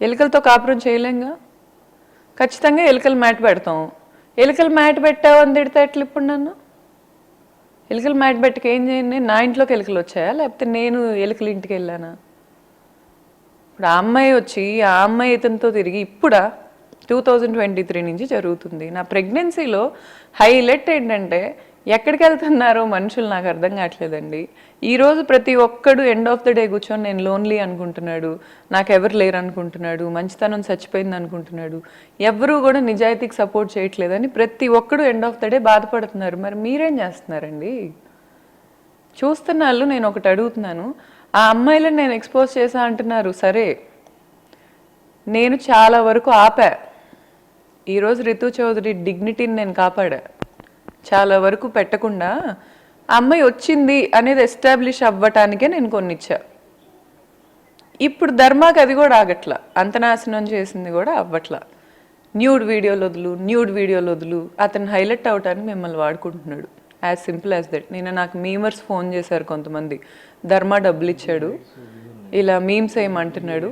S2: ఎలుకలతో కాపురం చేయలేంగా. ఖచ్చితంగా ఎలుకలు మ్యాట్ పెడతాం. ఎలుకలు మ్యాట్ పెట్టావు అని తిడితే ఎట్లా ఇప్పుడు నన్ను? ఎలుకలు మ్యాట్ పెట్టక ఏం చేయండి? నా ఇంట్లోకి ఎలుకలు వచ్చాయా, లేకపోతే నేను ఎలుకల ఇంటికి వెళ్ళానా? ఇప్పుడు ఆ అమ్మాయి వచ్చి ఆ అమ్మాయి ఇతనితో తిరిగి ఇప్పుడా 2023 నుంచి జరుగుతుంది. నా ప్రెగ్నెన్సీలో హైలైట్ ఏంటంటే ఎక్కడికి వెళ్తున్నారో మనుషులు నాకు అర్థం కావట్లేదండి. ఈరోజు ప్రతి ఒక్కడు ఎండ్ ఆఫ్ ద డే కూర్చొని నేను లోన్లీ అనుకుంటున్నాడు, నాకు ఎవరు లేరు అనుకుంటున్నాడు, మంచితనం చచ్చిపోయింది అనుకుంటున్నాడు. ఎవరూ కూడా నిజాయితీకి సపోర్ట్ చేయట్లేదని ప్రతి ఒక్కడు ఎండ్ ఆఫ్ ద డే బాధపడుతున్నారు. మరి మీరేం చేస్తున్నారండి? చూస్తున్న వాళ్ళు నేను ఒకటి అడుగుతున్నాను, ఆ అమ్మాయిలను నేను ఎక్స్పోజ్ చేశా అంటున్నారు, సరే నేను చాలా వరకు ఆపా. ఈరోజు రితు చౌదరి డిగ్నిటీని నేను కాపాడా. చాలా వరకు పెట్టకుండా అమ్మాయి వచ్చింది అనేది ఎస్టాబ్లిష్ అవ్వటానికే నేను కొన్నిచ్చా. ఇప్పుడు ధర్మాకి అది కూడా ఆగట్లా, అంతనాశనం చేసింది కూడా అవ్వట్లా. న్యూడ్ వీడియోలు వదులు అతను హైలైట్ అవటానికి మిమ్మల్ని వాడుకుంటున్నాడు. As simple as that. నేను నాకు మీమర్స్ ఫోన్ చేశారు కొంతమంది, ధర్మ డబ్బులు ఇచ్చాడు, ఇలా మీమ్స్ వేయమంటున్నాడు,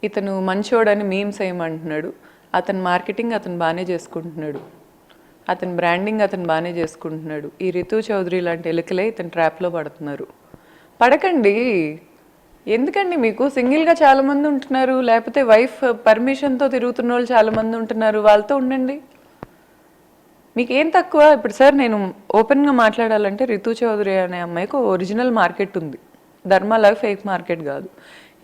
S2: ఇతను మంచోడని మీమ్స్ వేయమంటున్నాడు, అతని మార్కెటింగ్ అతను బాగానే చేసుకుంటున్నాడు, అతని బ్రాండింగ్ అతను బాగానే చేసుకుంటున్నాడు. ఈ రితు చౌదరి లాంటి ఎలుకలే ఇతను ట్రాప్లో పడుతున్నారు. పడకండి. ఎందుకండి? మీకు సింగిల్గా చాలామంది ఉంటున్నారు, లేకపోతే వైఫ్ పర్మిషన్తో తిరుగుతున్న వాళ్ళు చాలామంది ఉంటున్నారు, వాళ్ళతో ఉండండి. మీకేం తక్కువ? ఇప్పుడు సార్ నేను ఓపెన్గా మాట్లాడాలంటే రితు చౌదరి అనే అమ్మాయికి ఒరిజినల్ మార్కెట్ ఉంది, ధర్మాలాగా ఫేక్ మార్కెట్ కాదు.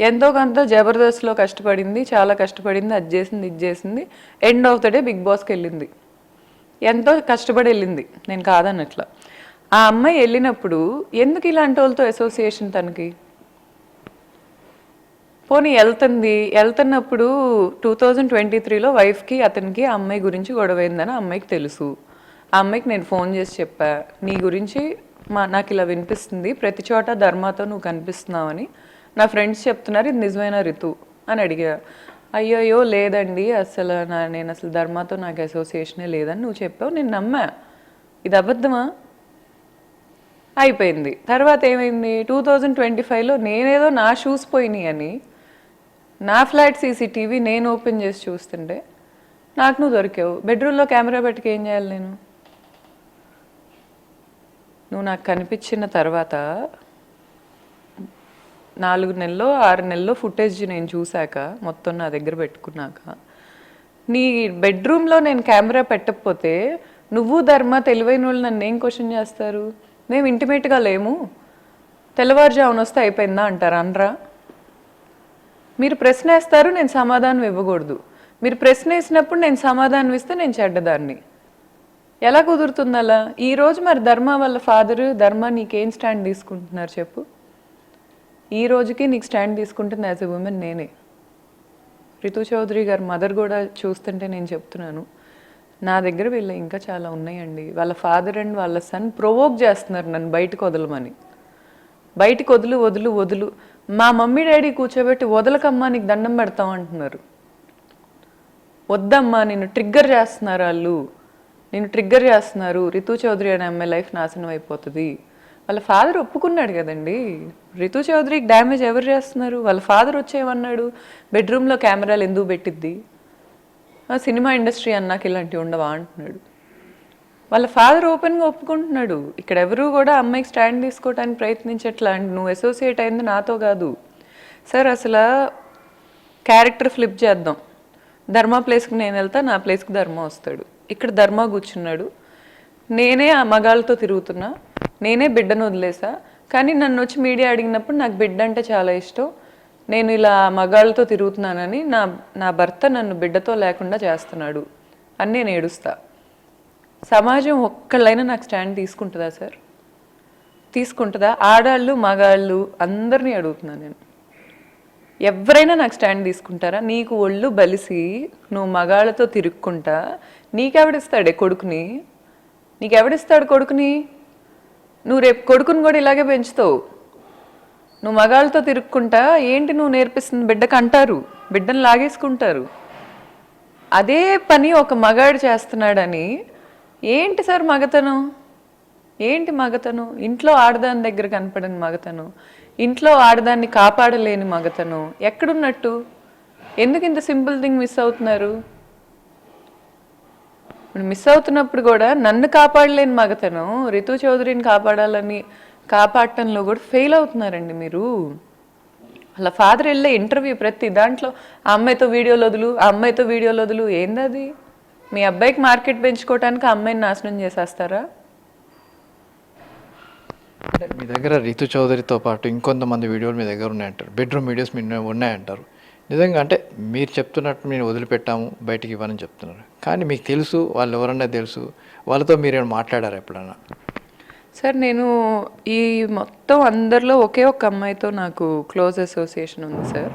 S2: ఎంతో కొంత జబర్దస్త్లో కష్టపడింది, చాలా కష్టపడింది, అది చేసింది ఇది చేసింది, end of the day big బాస్కి వెళ్ళింది. ఎంతో కష్టపడి వెళ్ళింది, నేను కాదన్నట్లా. ఆ అమ్మాయి వెళ్ళినప్పుడు ఎందుకు ఇలాంటి వాళ్ళతో అసోసియేషన్ తనకి? పోనీ వెళ్తున్నప్పుడు 2023లో వైఫ్కి అతనికి ఆ అమ్మాయి గురించి గొడవైందని ఆ అమ్మాయికి తెలుసు. ఆ అమ్మాయికి నేను ఫోన్ చేసి చెప్పా, నీ గురించి నాకు ఇలా వినిపిస్తుంది, ప్రతి చోట ధర్మాతో నువ్వు కనిపిస్తున్నావని నా ఫ్రెండ్స్ చెప్తున్నారు, ఇది నిజమైన రితు అని అడిగా. అయ్యో లేదండి, నేను అసలు ధర్మాతో నాకు అసోసియేషనే లేదని నువ్వు చెప్పావు, నేను నమ్మా. ఇది అబద్ధమా? అయిపోయింది. తర్వాత ఏమైంది? 2025లో నేనేదో నా షూస్ పోయినాయి అని నా ఫ్లాట్ సీసీటీవీ నేను ఓపెన్ చేసి చూస్తుంటే నాకు నువ్వు దొరికావు. బెడ్రూమ్లో కెమెరా పెట్టుకు ఏం చేయాలి నేను? నువ్వు నాకు కనిపించిన తర్వాత 4 నెలలో 6 నెలలో ఫుటేజ్ నేను చూశాక మొత్తం నా దగ్గర పెట్టుకున్నాక నీ బెడ్రూమ్లో నేను కెమెరా పెట్టకపోతే నువ్వు ధర్మ తెలివైన వాళ్ళు నన్ను ఏం క్వశ్చన్ చేస్తారు? మేము ఇంటిమేట్గా లేము, తెల్లవారుజామున వస్తే అయిపోయిందా అంటారు, అనరా? మీరు ప్రశ్న వేస్తారు, నేను సమాధానం ఇవ్వకూడదు. మీరు ప్రశ్న వేసినప్పుడు నేను సమాధానం ఇస్తే నేను చెడ్డదాన్ని. ఎలా కుదురుతుంది అలా? ఈరోజు మరి ధర్మ వాళ్ళ ఫాదరు ధర్మ నీకేం స్టాండ్ తీసుకుంటున్నారు చెప్పు? ఈ రోజుకి నీకు స్టాండ్ తీసుకుంటుంది యాజ్ ఎ ఉమెన్ నేనే. రితు చౌదరి గారు మదర్ కూడా చూస్తుంటే నేను చెప్తున్నాను, నా దగ్గర వీళ్ళ ఇంకా చాలా ఉన్నాయండి. వాళ్ళ ఫాదర్ అండ్ వాళ్ళ సన్ ప్రొవోక్ చేస్తున్నారు నన్ను బయటకు వదలమని. బయటకు వదులు మా మమ్మీ డాడీ కూర్చోబెట్టి వదలకమ్మా నీకు దండం పెడతాం అంటున్నారు. వద్దమ్మా నిన్ను ట్రిగ్గర్ చేస్తున్నారు వాళ్ళు, నిన్ను ట్రిగ్గర్ చేస్తున్నారు, రితు చౌదరి అనే అమ్మాయి లైఫ్ నాశనం అయిపోతుంది. వాళ్ళ ఫాదర్ ఒప్పుకున్నాడు కదండి. రితు చౌదరికి డ్యామేజ్ ఎవరు చేస్తున్నారు? వాళ్ళ ఫాదర్ వచ్చేమన్నాడు, బెడ్రూమ్లో కెమెరాలు ఎందుకు పెట్టిద్ది, సినిమా ఇండస్ట్రీ అన్నాక ఇలాంటివి ఉండవా అంటున్నాడు. వాళ్ళ ఫాదర్ ఓపెన్గా ఒప్పుకుంటున్నాడు. ఇక్కడ ఎవరు కూడా అమ్మాయికి స్టాండ్ తీసుకోవడానికి ప్రయత్నించట్లా. నువ్వు అసోసియేట్ అయింది నాతో కాదు సార్. అసలు క్యారెక్టర్ ఫ్లిప్ చేద్దాం. ధర్మ ప్లేస్కి నేను వెళ్తా, నా ప్లేస్కి ధర్మ వస్తాడు. ఇక్కడ ధర్మ కూర్చున్నాడు, నేనే ఆ మగాళ్ళతో తిరుగుతున్నా, నేనే బిడ్డను వదిలేసా, కానీ నన్ను వచ్చి మీడియా అడిగినప్పుడు నాకు బిడ్డ అంటే చాలా ఇష్టం, నేను ఇలా మగాళ్ళతో తిరుగుతున్నానని నా భర్త నన్ను బిడ్డతో లేకుండా చేస్తున్నాడు అని నేను ఏడుస్తా. సమాజం ఒక్కళ్ళైనా నాకు స్టాండ్ తీసుకుంటుందా సార్? తీసుకుంటుందా? ఆడాళ్ళు మగాళ్ళు అందరినీ అడుగుతున్నాను నేను. ఎవరైనా నాకు స్టాండ్ తీసుకుంటారా? నీకు ఒళ్ళు బలిసి నువ్వు మగాళ్ళతో తిరుక్కుంటా నీకెవడిస్తాడే కొడుకుని? నీకెవడిస్తాడు కొడుకుని? నువ్వు రేపు కొడుకుని కూడా ఇలాగే పెంచుతావు. నువ్వు మగాళ్ళతో తిరుక్కుంటా ఏంటి నువ్వు నేర్పిస్తుంది బిడ్డకు అంటారు, బిడ్డను లాగేసుకుంటారు. అదే పని ఒక మగాడు చేస్తున్నాడని ఏంటి సార్ మగతనం? ఏంటి మగతనం? ఇంట్లో ఆడదాని దగ్గర కనపడని మగతనం, ఇంట్లో ఆడదాన్ని కాపాడలేని మగతనం ఎక్కడున్నట్టు? ఎందుకు ఇంత సింపుల్ థింగ్ మిస్ అవుతున్నారు? మిస్ అవుతున్నప్పుడు కూడా నన్ను కాపాడలేని మగతనం రితు చౌదరిని కాపాడటంలో కూడా ఫెయిల్ అవుతున్నారండి మీరు. వాళ్ళ ఫాదర్ వెళ్ళే ఇంటర్వ్యూ ప్రతి దాంట్లో ఆ అమ్మాయితో వీడియోలు వదులు, ఆ అమ్మాయితో వీడియోలు వదులు. ఏందది? మీ అబ్బాయికి మార్కెట్ పెంచుకోవడానికి ఆ అమ్మాయిని నాశనం చేసేస్తారా?
S1: మీ దగ్గర రితు చౌదరితో పాటు ఇంకొంతమంది వీడియోలు మీ దగ్గర ఉన్నాయంటారు, బెడ్రూమ్ వీడియోస్ మీ ఉన్నాయంటారు. నిజంగా అంటే మీరు చెప్తున్నట్టు నేను వదిలిపెట్టాము బయటికి ఇవ్వనని చెప్తున్నారు, కానీ మీకు తెలుసు వాళ్ళు ఎవరన్నా తెలుసు, వాళ్ళతో మీరేమైనా మాట్లాడారు ఎప్పుడన్నా?
S2: సార్ నేను ఈ మొత్తం అందరిలో ఒకే ఒక్క అమ్మాయితో నాకు క్లోజ్ అసోసియేషన్ ఉంది సార్.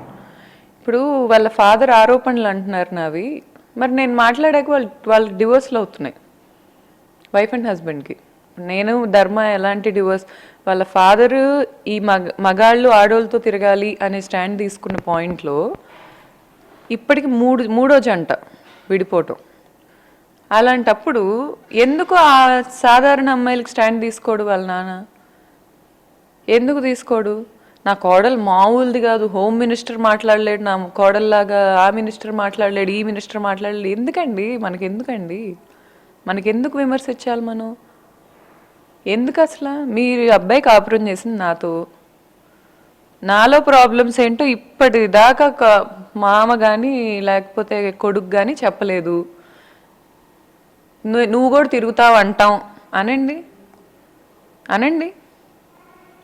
S2: ఇప్పుడు వాళ్ళ ఫాదర్ ఆరోపణలు అంటున్నారు నావి, మరి నేను మాట్లాడాక వాళ్ళకి డివోర్స్లు అవుతున్నాయి, వైఫ్ అండ్ హస్బెండ్కి. నేను ధర్మ ఎలాంటి డివోర్స్, వాళ్ళ ఫాదరు ఈ మగాళ్ళు ఆడోళ్ళతో తిరగాలి అనే స్టాండ్ తీసుకున్న పాయింట్లో ఇప్పటికి మూడో జంట విడిపోవటం. అలాంటప్పుడు ఎందుకు ఆ సాధారణ అమ్మాయిలకి స్టాండ్ తీసుకోడు వాళ్ళ నాన్న? ఎందుకు తీసుకోడు? నా కోడలు మామూలుది కాదు, హోమ్ మినిస్టర్ మాట్లాడలేడు నా కోడల్లాగా, ఆ మినిస్టర్ మాట్లాడలేడు, ఈ మినిస్టర్ మాట్లాడలేడు. ఎందుకండి? మనకెందుకు విమర్శించాలి మనం? ఎందుకు అసలు? మీరు అబ్బాయి కాపురం చేసింది నాతో, నాలో ప్రాబ్లమ్స్ ఏంటో ఇప్పటిదాకా మామ కానీ లేకపోతే కొడుకు కానీ చెప్పలేదు. నువ్వు కూడా తిరుగుతావు అంటాం అనండి.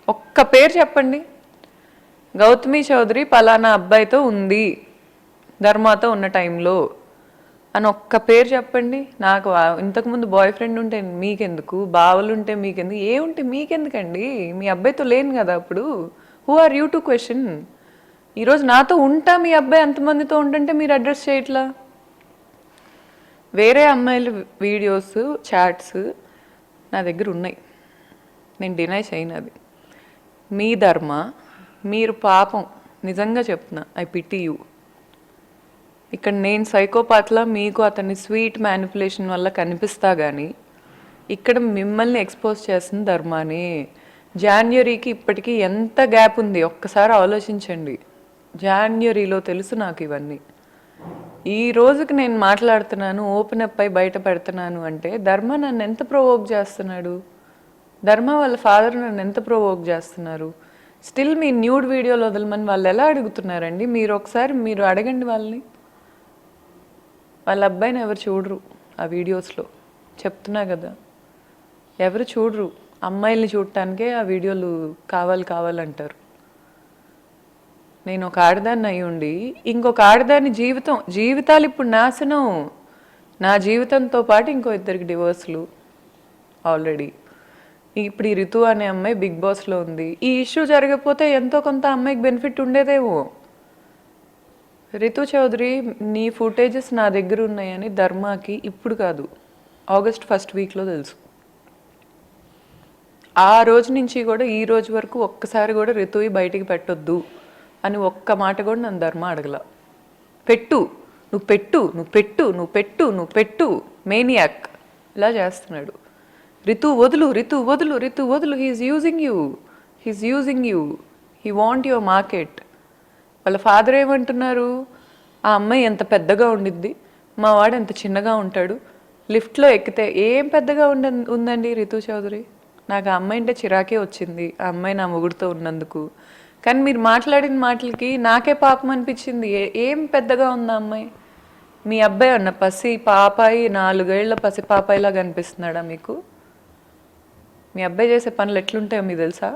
S2: ఒక్క పేరు చెప్పండి, గౌతమి చౌదరి పలానా అబ్బాయితో ఉంది ధర్మాతో ఉన్న టైంలో అని ఒక్క పేరు చెప్పండి. నాకు ఇంతకుముందు బాయ్ ఫ్రెండ్ ఉంటే మీకెందుకు, బావలు ఉంటే మీకెందుకు, ఏముంటే మీకెందుకండి? మీ అబ్బాయితో లేను కదా అప్పుడు. Who are you to question? ఈరోజు నాతో ఉంటా మీ అబ్బాయి అంతమందితో ఉంటుంటే మీరు అడ్రస్ చేయట్లా. వేరే అమ్మాయిల వీడియోస్ చాట్స్ నా దగ్గర ఉన్నాయి, నేను డినై చేయను. అది మీ ధర్మ, మీరు పాపం నిజంగా చెప్తున్నా, ఐ పిటీ యూ. ఇక్కడ నేను సైకోపాత్లా మీకు అతని స్వీట్ మ్యానిపులేషన్ వల్ల కనిపిస్తా కానీ ఇక్కడ మిమ్మల్ని ఎక్స్పోజ్ చేస్తుంది ధర్మాని. జాన్యురీకి ఇప్పటికీ ఎంత గ్యాప్ ఉంది ఒక్కసారి ఆలోచించండి. జాన్యురీలో తెలుసు నాకు ఇవన్నీ. ఈ రోజుకి నేను మాట్లాడుతున్నాను, ఓపెన్ అప్ అయి బయట పెడుతున్నాను అంటే ధర్మ నన్ను ఎంత ప్రొవోక్ చేస్తున్నాడు, ధర్మ వాళ్ళ ఫాదర్ నన్ను ఎంత ప్రొవోక్ చేస్తున్నారు. స్టిల్ మీ న్యూడ్ వీడియోలు వదలమని వాళ్ళు ఎలా అడుగుతున్నారండి? మీరు అడగండి వాళ్ళని. వాళ్ళ అబ్బాయిని ఎవరు చూడరు ఆ వీడియోస్లో, చెప్తున్నా కదా, ఎవరు చూడరు. అమ్మాయిల్ని చూడటానికే ఆ వీడియోలు కావాలంటారు. నేను ఒక ఆడదాన్ని అయి ఉండి ఇంకొక ఆడదాని జీవితాలు ఇప్పుడు నాశనం. నా జీవితంతో పాటు ఇంకో 2 డివోర్స్లు ఆల్రెడీ. ఇప్పుడు ఈ రితు అనే అమ్మాయి బిగ్ బాస్లో ఉంది. ఈ ఇష్యూ జరగకపోతే ఎంతో కొంత అమ్మాయికి బెనిఫిట్ ఉండేదేమో. రితు చౌదరి నీ ఫుటేజెస్ నా దగ్గర ఉన్నాయని ధర్మాకి ఇప్పుడు కాదు, ఆగస్ట్ 1st వీక్లో తెలుసు. ఆ రోజు నుంచి కూడా ఈ రోజు వరకు ఒక్కసారి కూడా రితువి బయటికి పెట్టొద్దు అని ఒక్క మాట కూడా నన్ను ధర్మ అడగల. పెట్టు, నువ్వు పెట్టు, నువ్వు పెట్టు, నువ్వు పెట్టు, నువ్వు పెట్టు, మేనియాక్ ఇలా చేస్తున్నాడు. రితు వదులు, రితు వదులు, రితు వదులు, he's using you, he's using you, he want your market. వాళ్ళ ఫాదర్ ఏమంటున్నారు, ఆ అమ్మాయి ఎంత పెద్దగా ఉండిద్ది, మా వాడు ఎంత చిన్నగా ఉంటాడు, లిఫ్ట్లో ఎక్కితే ఏం పెద్దగా ఉందండి రితు చౌదరి. నాకు ఆ అమ్మాయి అంటే చిరాకే వచ్చింది, ఆ అమ్మాయి నా మొగుడుతో ఉన్నందుకు. కానీ మీరు మాట్లాడిన మాటలకి నాకే పాపం అనిపించింది. ఏం పెద్దగా ఉందా అమ్మాయి? మీ అబ్బాయి అన్న పసి పాపాయి, 4 ఏళ్ల పసి పాపాయిలా కనిపిస్తున్నాడా మీకు? మీ అబ్బాయి చేసే పనులు ఎట్లుంటాయో మీకు తెలుసా?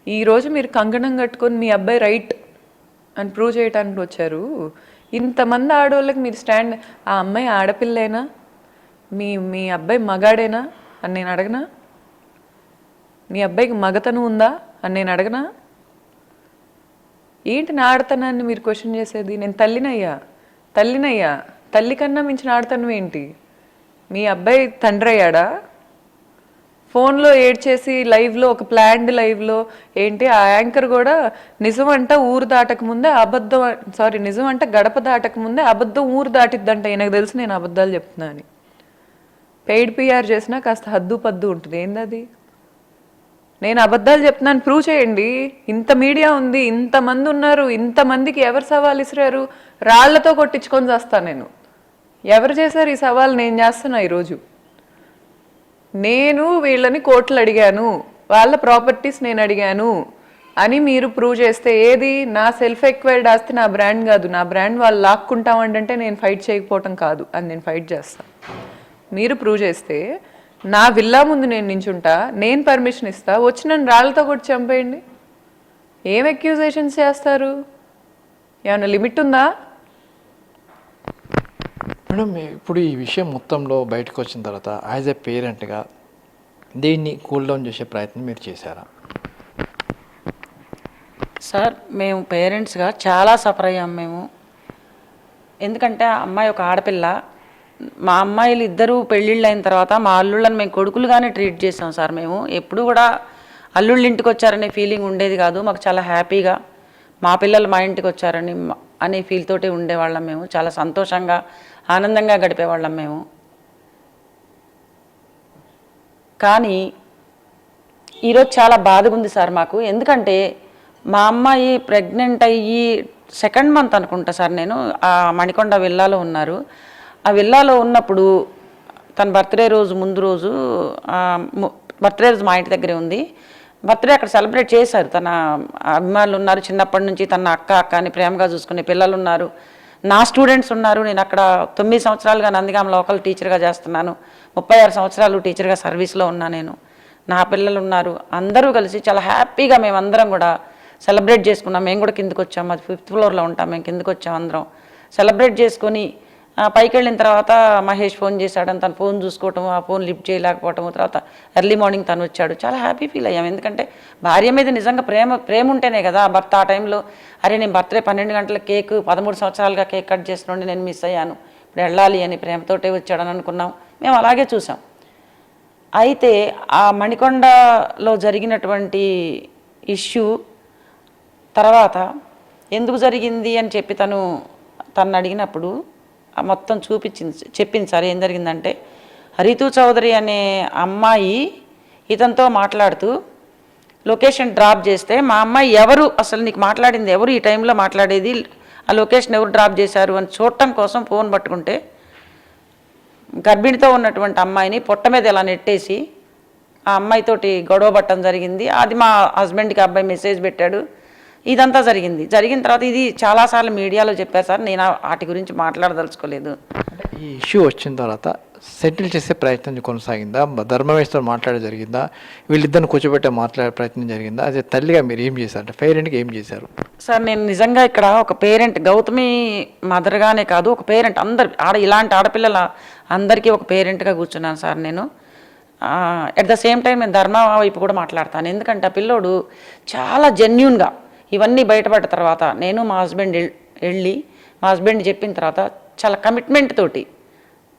S2: ఈరోజు మీరు కంకణం కట్టుకొని మీ అబ్బాయి రైట్ అని ప్రూవ్ చేయడానికి వచ్చారు. ఇంతమంది ఆడవాళ్ళకి మీరు స్టాండ్, ఆ అమ్మాయి ఆడపిల్లేనా, మీ అబ్బాయి మగాడేనా అని నేను అడగనా? మీ అబ్బాయికి మగతనం ఉందా అని నేను అడగనా? ఏంటి నా ఆడతనాన్ని మీరు క్వశ్చన్ చేసేది? నేను తల్లినయ్యా, తల్లి కన్నా మించిన ఆడతనం ఏంటి? మీ అబ్బాయి తండ్రి అయ్యాడా? ఫోన్లో ఏడ్చేసి లైవ్లో, ఒక ప్లాన్డ్ లైవ్లో ఏంటి ఆ యాంకర్ కూడా నిజం అంట ఊరు దాటక ముందే అబద్ధం, నిజం అంట గడప దాటక ముందే అబద్ధం ఊరు దాటిద్దంట. నాకు తెలుసు నేను అబద్ధాలు చెప్తున్నా అని. పెయిడ్ పిఆర్ చేసినా కాస్త హద్దు పద్దు ఉంటుంది. ఏంది అది? నేను అబద్ధాలు చెప్తున్నాను ప్రూవ్ చేయండి. ఇంత మీడియా ఉంది, ఇంతమంది ఉన్నారు, ఇంతమందికి ఎవరు సవాల్ ఇసిరారు? రాళ్లతో కొట్టించుకొని చేస్తాను నేను. ఎవరు చేశారు ఈ సవాల్? నేను చేస్తున్నా ఈరోజు. నేను వీళ్ళని కోట్లు అడిగాను, వాళ్ళ ప్రాపర్టీస్ నేను అడిగాను అని మీరు ప్రూవ్ చేస్తే, ఏది నా సెల్ఫ్ ఎక్వైర్డ్ ఆస్తి నా బ్రాండ్ కాదు, నా బ్రాండ్ వాళ్ళు లాక్కుంటామంటే నేను ఫైట్ చేయకపోవటం కాదు, అది నేను ఫైట్ చేస్తాను. మీరు ప్రూవ్ చేస్తే నా విల్లా ముందు నేను నించుంటా, నేను పర్మిషన్ ఇస్తా, వచ్చి నన్ను రాళ్లతో కొట్టి చంపేయండి. ఏం అక్యూజేషన్స్ చేస్తారు? ఏమైనా లిమిట్ ఉందా?
S1: మేడం, ఇప్పుడు ఈ విషయం మొత్తంలో బయటకు వచ్చిన తర్వాత యాజ్ ఎ పేరెంట్గా దీన్ని కూల్ డౌన్ చేసే ప్రయత్నం మీరు చేశారా?
S3: సార్, మేము పేరెంట్స్గా చాలా సఫర్ అయ్యాం మేము. ఎందుకంటే ఆ అమ్మాయి ఒక ఆడపిల్ల. మా అమ్మాయిలు ఇద్దరూ పెళ్ళిళ్ళు అయిన తర్వాత మా అల్లుళ్ళని మేము కొడుకులుగానే ట్రీట్ చేసాం సార్. మేము ఎప్పుడు కూడా అల్లుళ్ళు ఇంటికి వచ్చారనే ఫీలింగ్ ఉండేది కాదు. మాకు చాలా హ్యాపీగా మా పిల్లలు మా ఇంటికి వచ్చారని అనే ఫీల్ తోటి ఉండేవాళ్ళం. మేము చాలా సంతోషంగా ఆనందంగా గడిపేవాళ్ళం మేము. కానీ ఈరోజు చాలా బాధగా ఉంది సార్ మాకు. ఎందుకంటే మా అమ్మాయి ప్రెగ్నెంట్ అయ్యి 2nd మంత్ అనుకుంటా సార్, నేను ఆ మణికొండ విల్లాలో ఉన్నారు. ఆ విల్లాలో ఉన్నప్పుడు తన బర్త్డే రోజు ముందు రోజు, బర్త్డే రోజు మా ఇంటి దగ్గరే ఉంది. బర్త్డే అక్కడ సెలబ్రేట్ చేశారు. తన అభిమానులు ఉన్నారు, చిన్నప్పటి నుంచి తన అక్క అని ప్రేమగా చూసుకునే పిల్లలు ఉన్నారు, నా స్టూడెంట్స్ ఉన్నారు. నేను అక్కడ 9 సంవత్సరాలుగా నందిగామ లోకల్ టీచర్గా చేస్తున్నాను, 36 సంవత్సరాలు టీచర్గా సర్వీస్లో ఉన్నా నేను. నా పిల్లలు ఉన్నారు. అందరూ కలిసి చాలా హ్యాపీగా మేమందరం కూడా సెలబ్రేట్ చేసుకున్నాం. మేము కూడా కిందకు వచ్చాం, అది 5th ఫ్లోర్లో ఉంటాం, మేము కిందకు వచ్చాం అందరం సెలబ్రేట్ చేసుకొని. పైకి వెళ్ళిన తర్వాత మహేష్ ఫోన్ చేశాడని తను ఫోన్ చూసుకోవటం, ఆ ఫోన్ లిఫ్ట్ చేయలేకపోవటం, తర్వాత ఎర్లీ మార్నింగ్ తను వచ్చాడు. చాలా హ్యాపీ ఫీల్ అయ్యాం. ఎందుకంటే భార్య మీద నిజంగా ప్రేమ ఉంటేనే కదా భర్త ఆ టైంలో, అరే నేను బర్త్డే 12 గంటల కేక్ 13 సంవత్సరాలుగా కేక్ కట్ చేసినండి, నేను మిస్ అయ్యాను, ఇప్పుడు వెళ్ళాలి అని ప్రేమతోటే వచ్చాడని అనుకున్నాం. మేము అలాగే చూసాం. అయితే ఆ మణికొండలో జరిగినటువంటి ఇష్యూ తర్వాత ఎందుకు జరిగింది అని చెప్పి తను అడిగినప్పుడు మొత్తం చెప్పింది సార్. ఏం జరిగిందంటే, రితు చౌదరి అనే అమ్మాయి ఇతనితో మాట్లాడుతూ లొకేషన్ డ్రాప్ చేస్తే, మా అమ్మాయి ఎవరు అసలు నీకు మాట్లాడింది ఎవరు, ఈ టైంలో మాట్లాడేది, ఆ లొకేషన్ ఎవరు డ్రాప్ చేశారు అని చూడటం కోసం ఫోన్ పట్టుకుంటే, గర్భిణితో ఉన్నటువంటి అమ్మాయిని పొట్ట మీద ఇలా నెట్టేసి ఆ అమ్మాయితోటి గొడవ పట్టడం జరిగింది. అది మా హస్బెండ్కి అబ్బాయి మెసేజ్ పెట్టాడు. ఇదంతా జరిగిన తర్వాత ఇది చాలాసార్లు మీడియాలో చెప్పారు సార్. నేను వాటి గురించి మాట్లాడదలుచుకోలేదు.
S1: ఈ ఇష్యూ వచ్చిన తర్వాత సెటిల్ చేసే ప్రయత్నం కొనసాగిందా? ధర్మవేశ్వర్ మాట్లాడే జరిగిందా? వీళ్ళిద్దరిని కూర్చోబెట్టే మాట్లాడే ప్రయత్నం జరిగిందా? అదే తల్లిగా మీరు ఏం చేశారు, అంటే పేరెంట్గా ఏం చేశారు?
S3: సార్, నేను నిజంగా ఇక్కడ ఒక పేరెంట్, గౌతమి మదర్గానే కాదు, ఒక పేరెంట్, అందరు ఇలాంటి ఆడపిల్లల అందరికీ ఒక పేరెంట్గా కూర్చున్నాను సార్ నేను. అట్ ద సేమ్ టైం నేను ధర్మ వైపు కూడా మాట్లాడతాను. ఎందుకంటే ఆ పిల్లోడు చాలా జెన్యూన్గా ఇవన్నీ బయటపడ్డ తర్వాత నేను మా హస్బెండ్ వెళ్ళి మా హస్బెండ్ చెప్పిన తర్వాత చాలా కమిట్మెంట్ తోటి,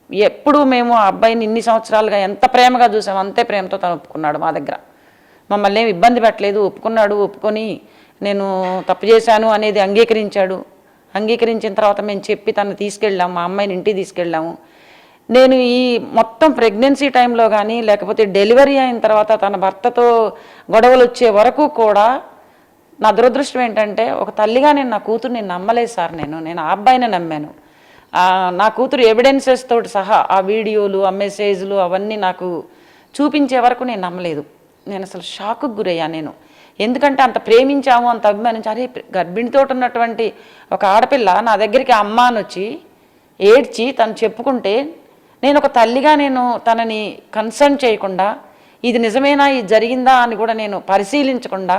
S3: ఎప్పుడు మేము ఆ అబ్బాయిని ఇన్ని సంవత్సరాలుగా ఎంత ప్రేమగా చూసామో అంతే ప్రేమతో తను ఒప్పుకున్నాడు మా దగ్గర. మమ్మల్ని ఏమి ఇబ్బంది పెట్టలేదు, ఒప్పుకొని నేను తప్పు చేశాను అనేది అంగీకరించిన తర్వాత మేము చెప్పి తను తీసుకెళ్ళాము, మా అమ్మాయిని ఇంటికి తీసుకెళ్ళాము. నేను ఈ మొత్తం ప్రెగ్నెన్సీ టైంలో కానీ లేకపోతే డెలివరీ అయిన తర్వాత తన భర్తతో గొడవలు వచ్చే వరకు కూడా నా దురదృష్టం ఏంటంటే ఒక తల్లిగా నేను నా కూతుర్ని నమ్మలేదు సార్. నేను ఆ అబ్బాయిని నమ్మాను. నా కూతురు ఎవిడెన్సెస్ తోటి సహా ఆ వీడియోలు, ఆ మెసేజ్లు అవన్నీ నాకు చూపించే వరకు నేను నమ్మలేదు. నేను అసలు షాకుకు గురయ్యాను నేను. ఎందుకంటే అంత ప్రేమించాము, అంత అభిమానించి, అరే గర్భిణితో ఉన్నటువంటి ఒక ఆడపిల్ల నా దగ్గరికి అమ్మ అని వచ్చి ఏడ్చి తను చెప్పుకుంటే నేను ఒక తల్లిగా నేను తనని కన్సర్న్ చేయకుండా ఇది నిజమేనా, ఇది జరిగిందా అని కూడా నేను పరిశీలించకుండా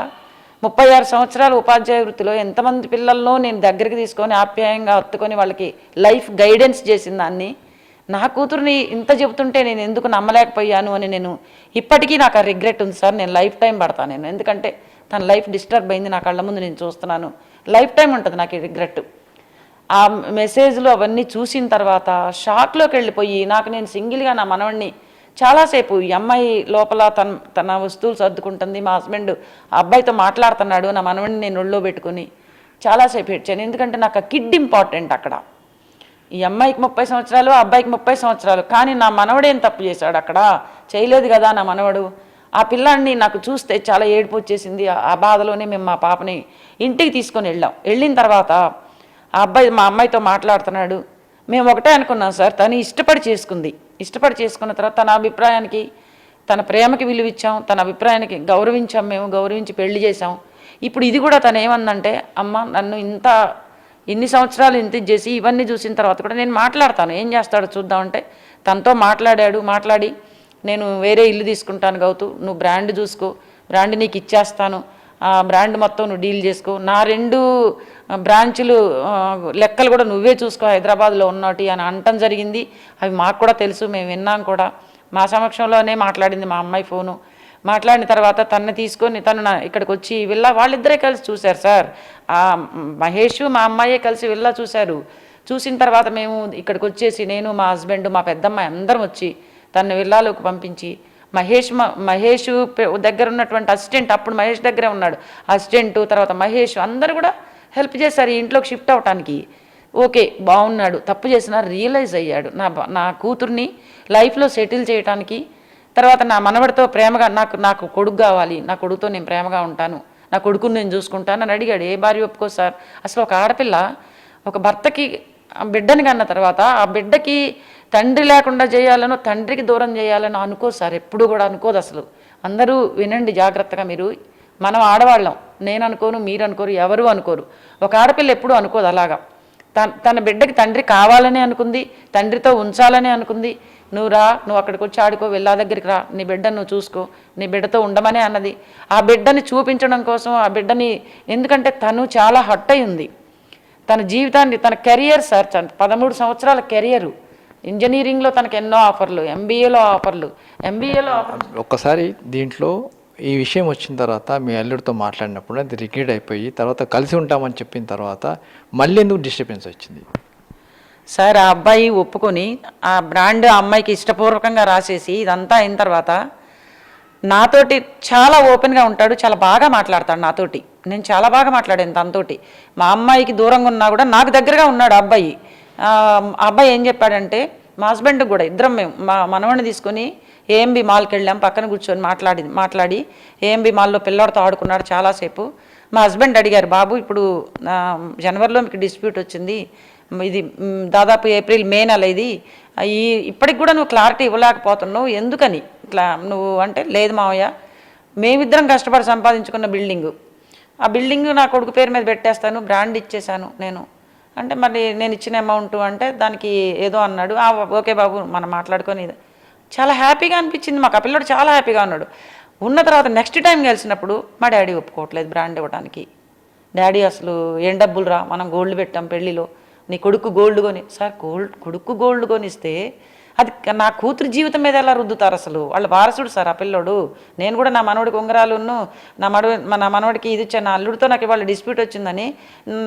S3: 36 సంవత్సరాల ఉపాధ్యాయ వృత్తిలో ఎంతమంది పిల్లల్లో నేను దగ్గరికి తీసుకొని ఆప్యాయంగా హత్తుకొని వాళ్ళకి లైఫ్ గైడెన్స్ చేసిన దాన్ని నా కూతుర్ని ఇంత చెబుతుంటే నేను ఎందుకు నమ్మలేకపోయాను అని నేను ఇప్పటికీ నాకు ఆ రిగ్రెట్ ఉంది సార్. నేను లైఫ్ టైం పడతాను నేను, ఎందుకంటే తన లైఫ్ డిస్టర్బ్ అయింది, నా కళ్ళ ముందు నేను చూస్తున్నాను. లైఫ్ టైం ఉంటుంది నాకు ఈ రిగ్రెట్. ఆ మెసేజ్లు అవన్నీ చూసిన తర్వాత షాక్లోకి వెళ్ళిపోయి నేను సింగిల్గా నా మనవడిని చాలాసేపు, ఈ అమ్మాయి లోపల తన వస్తువులు సర్దుకుంటుంది, మా హస్బెండ్ ఆ అబ్బాయితో మాట్లాడుతున్నాడు, నా మనవడిని నేను ఒళ్ళో పెట్టుకుని చాలాసేపు ఏడ్చాను. ఎందుకంటే నాకు ఆ కిడ్ ఇంపార్టెంట్ అక్కడ. ఈ అమ్మాయికి 30 సంవత్సరాలు, ఆ అబ్బాయికి 30 సంవత్సరాలు, కానీ నా మనవడేం తప్పు చేశాడు అక్కడ? చేయలేదు కదా నా మనవడు. ఆ పిల్లాడిని నాకు చూస్తే చాలా ఏడుపు వచ్చేసింది. ఆ బాధలోనే మేము మా పాపని ఇంటికి తీసుకొని వెళ్ళిన తర్వాత ఆ అబ్బాయి మా అమ్మాయితో మాట్లాడుతున్నాడు. మేము ఒకటే అనుకున్నాం సార్, తను ఇష్టపడి చేసుకున్న తర్వాత తన అభిప్రాయానికి, తన ప్రేమకి విలువ ఇచ్చాం, తన అభిప్రాయానికి గౌరవించాం, మేము గౌరవించి పెళ్లి చేసాం. ఇప్పుడు ఇది కూడా తను ఏమందంటే, అమ్మ నన్ను ఇన్ని సంవత్సరాలు ఇంత చేసి ఇవన్నీ చూసిన తర్వాత కూడా నేను మాట్లాడతాను, ఏం చేస్తాడో చూద్దామంటే తనతో మాట్లాడి నేను వేరే ఇల్లు తీసుకుంటాను గౌతు, నువ్వు బ్రాండ్ చూసుకో, బ్రాండ్ నీకు ఇచ్చేస్తాను, ఆ బ్రాండ్ మొత్తం నువ్వు డీల్ చేసుకో, నా 2 బ్రాంచులు లెక్కలు కూడా నువ్వే చూసుకో హైదరాబాద్లో ఉన్నటి అని అనటం జరిగింది. అవి మాకు కూడా తెలుసు, మేము విన్నాం కూడా. మా సమక్షంలోనే మాట్లాడింది మా అమ్మాయి ఫోను. మాట్లాడిన తర్వాత తనని తీసుకొని తను ఇక్కడికి వచ్చి వాళ్ళిద్దరే కలిసి చూశారు సార్. మహేష్ మా అమ్మాయే కలిసి చూశారు. చూసిన తర్వాత మేము ఇక్కడికి వచ్చేసి నేను, మా హస్బెండ్, మా పెద్దమ్మాయి అందరం వచ్చి తనని విల్లాలోకి పంపించి మహేష్ దగ్గర ఉన్నటువంటి అసిస్టెంట్, అప్పుడు మహేష్ దగ్గరే ఉన్నాడు అసిస్టెంట్, తర్వాత మహేష్ అందరూ కూడా హెల్ప్ చేశారు ఈ ఇంట్లోకి షిఫ్ట్ అవటానికి. ఓకే బాగున్నాడు, తప్పు చేసినా రియలైజ్ అయ్యాడు. నా కూతుర్ని లైఫ్లో సెటిల్ చేయడానికి, తర్వాత నా మనవడితో ప్రేమగా నాకు కొడుకు కావాలి, నా కొడుకుతో నేను ప్రేమగా ఉంటాను, నా కొడుకుని నేను చూసుకుంటాను అని అడిగాడు. ఏ భార్య ఒప్పుకో సార్? అసలు ఒక ఆడపిల్ల ఒక భర్తకి బిడ్డని కన్న తర్వాత ఆ బిడ్డకి తండ్రి లేకుండా చేయాలనో తండ్రికి దూరం చేయాలనో అనుకోదు సార్, ఎప్పుడు కూడా అనుకోదు అసలు. అందరూ వినండి జాగ్రత్తగా మీరు. మనం ఆడవాళ్ళం, నేను అనుకోను, మీరు అనుకోరు, ఎవరు అనుకోరు. ఒక ఆడపిల్ల ఎప్పుడు అనుకోదు అలాగా. తన బిడ్డకి తండ్రి కావాలని అనుకుంది, తండ్రితో ఉంచాలని అనుకుంది. నువ్వు అక్కడికి వచ్చి ఆడుకో, వెళ్ళా దగ్గరికి రా, నీ బిడ్డను నువ్వు చూసుకో, నీ బిడ్డతో ఉండమనే అన్నది. ఆ బిడ్డని చూపించడం కోసం, ఆ బిడ్డని, ఎందుకంటే తను చాలా హట్ అయి ఉంది. తన జీవితాన్ని, తన కెరియర్ సార్, 13 సంవత్సరాల కెరియరు, ఇంజనీరింగ్లో తనకు ఎన్నో ఆఫర్లు, ఎంబీఏలో ఆఫర్లు.
S1: ఒక్కసారి దీంట్లో ఈ విషయం వచ్చిన తర్వాత మీ అల్లుడితో మాట్లాడినప్పుడు అది రిగ్రెట్ అయిపోయి తర్వాత కలిసి ఉంటామని చెప్పిన తర్వాత మళ్ళీ ఎందుకు డిస్టర్బెన్స్ వచ్చింది
S3: సార్? ఆ అబ్బాయి ఒప్పుకొని ఆ బ్రాండ్ ఆ అమ్మాయికి ఇష్టపూర్వకంగా రాసేసి ఇదంతా అయిన తర్వాత నాతోటి చాలా ఓపెన్గా ఉంటాడు, చాలా బాగా మాట్లాడతాడు నాతోటి. నేను చాలా బాగా మాట్లాడాను తనతోటి. మా అమ్మాయికి దూరంగా ఉన్నా కూడా నాకు దగ్గరగా ఉన్నాడు ఆ అబ్బాయి. ఆ అబ్బాయి ఏం చెప్పాడంటే, మా హస్బెండ్ కూడా ఇద్దరం మేము మా మనవడిని తీసుకొని ఏఎంబి మాల్కి వెళ్ళాం, పక్కన కూర్చొని మాట్లాడి ఏఎంబి మాల్లో పిల్లవాడితో ఆడుకున్నాడు చాలాసేపు. మా హస్బెండ్ అడిగారు, బాబు ఇప్పుడు జనవరిలో మీకు డిస్ప్యూట్ వచ్చింది, ఇది దాదాపు ఏప్రిల్ మే నెల, ఇప్పటికి కూడా నువ్వు క్లారిటీ ఇవ్వలేకపోతున్నావు, ఎందుకని ఇట్లా నువ్వు అంటే, లేదు మావయ్య మేమిద్దరం కష్టపడి సంపాదించుకున్న బిల్డింగు, ఆ బిల్డింగ్ నా కొడుకు పేరు మీద పెట్టేస్తాను, బ్రాండ్ ఇచ్చేసాను నేను అంటే, మరి నేను ఇచ్చిన అమౌంట్ అంటే దానికి ఏదో అన్నాడు. ఓకే బాబు మనం మాట్లాడుకొని, చాలా హ్యాపీగా అనిపించింది మాకు. ఆ పిల్లడు చాలా హ్యాపీగా ఉన్నాడు. ఉన్న తర్వాత నెక్స్ట్ టైం కలిసినప్పుడు మా డాడీ ఒప్పుకోవట్లేదు బ్రాండ్ ఇవ్వడానికి. డాడీ అసలు ఏం డబ్బులు రా, మనం గోల్డ్ పెట్టాం పెళ్ళిలో, నీ కొడుకు గోల్డ్ కొని. సార్ కొడుకు గోల్డ్ కొనిస్తే అది నా కూతురు జీవితం మీద ఎలా రుద్దుతారు అసలు? వాళ్ళ వారసుడు సార్ ఆ పిల్లోడు. నేను కూడా నా మనవడికి ఉంగరాలును, నా మనవడికి ఇది ఇచ్చాను, నా అల్లుడితో నాకు ఇవాళ డిస్ప్యూట్ వచ్చిందని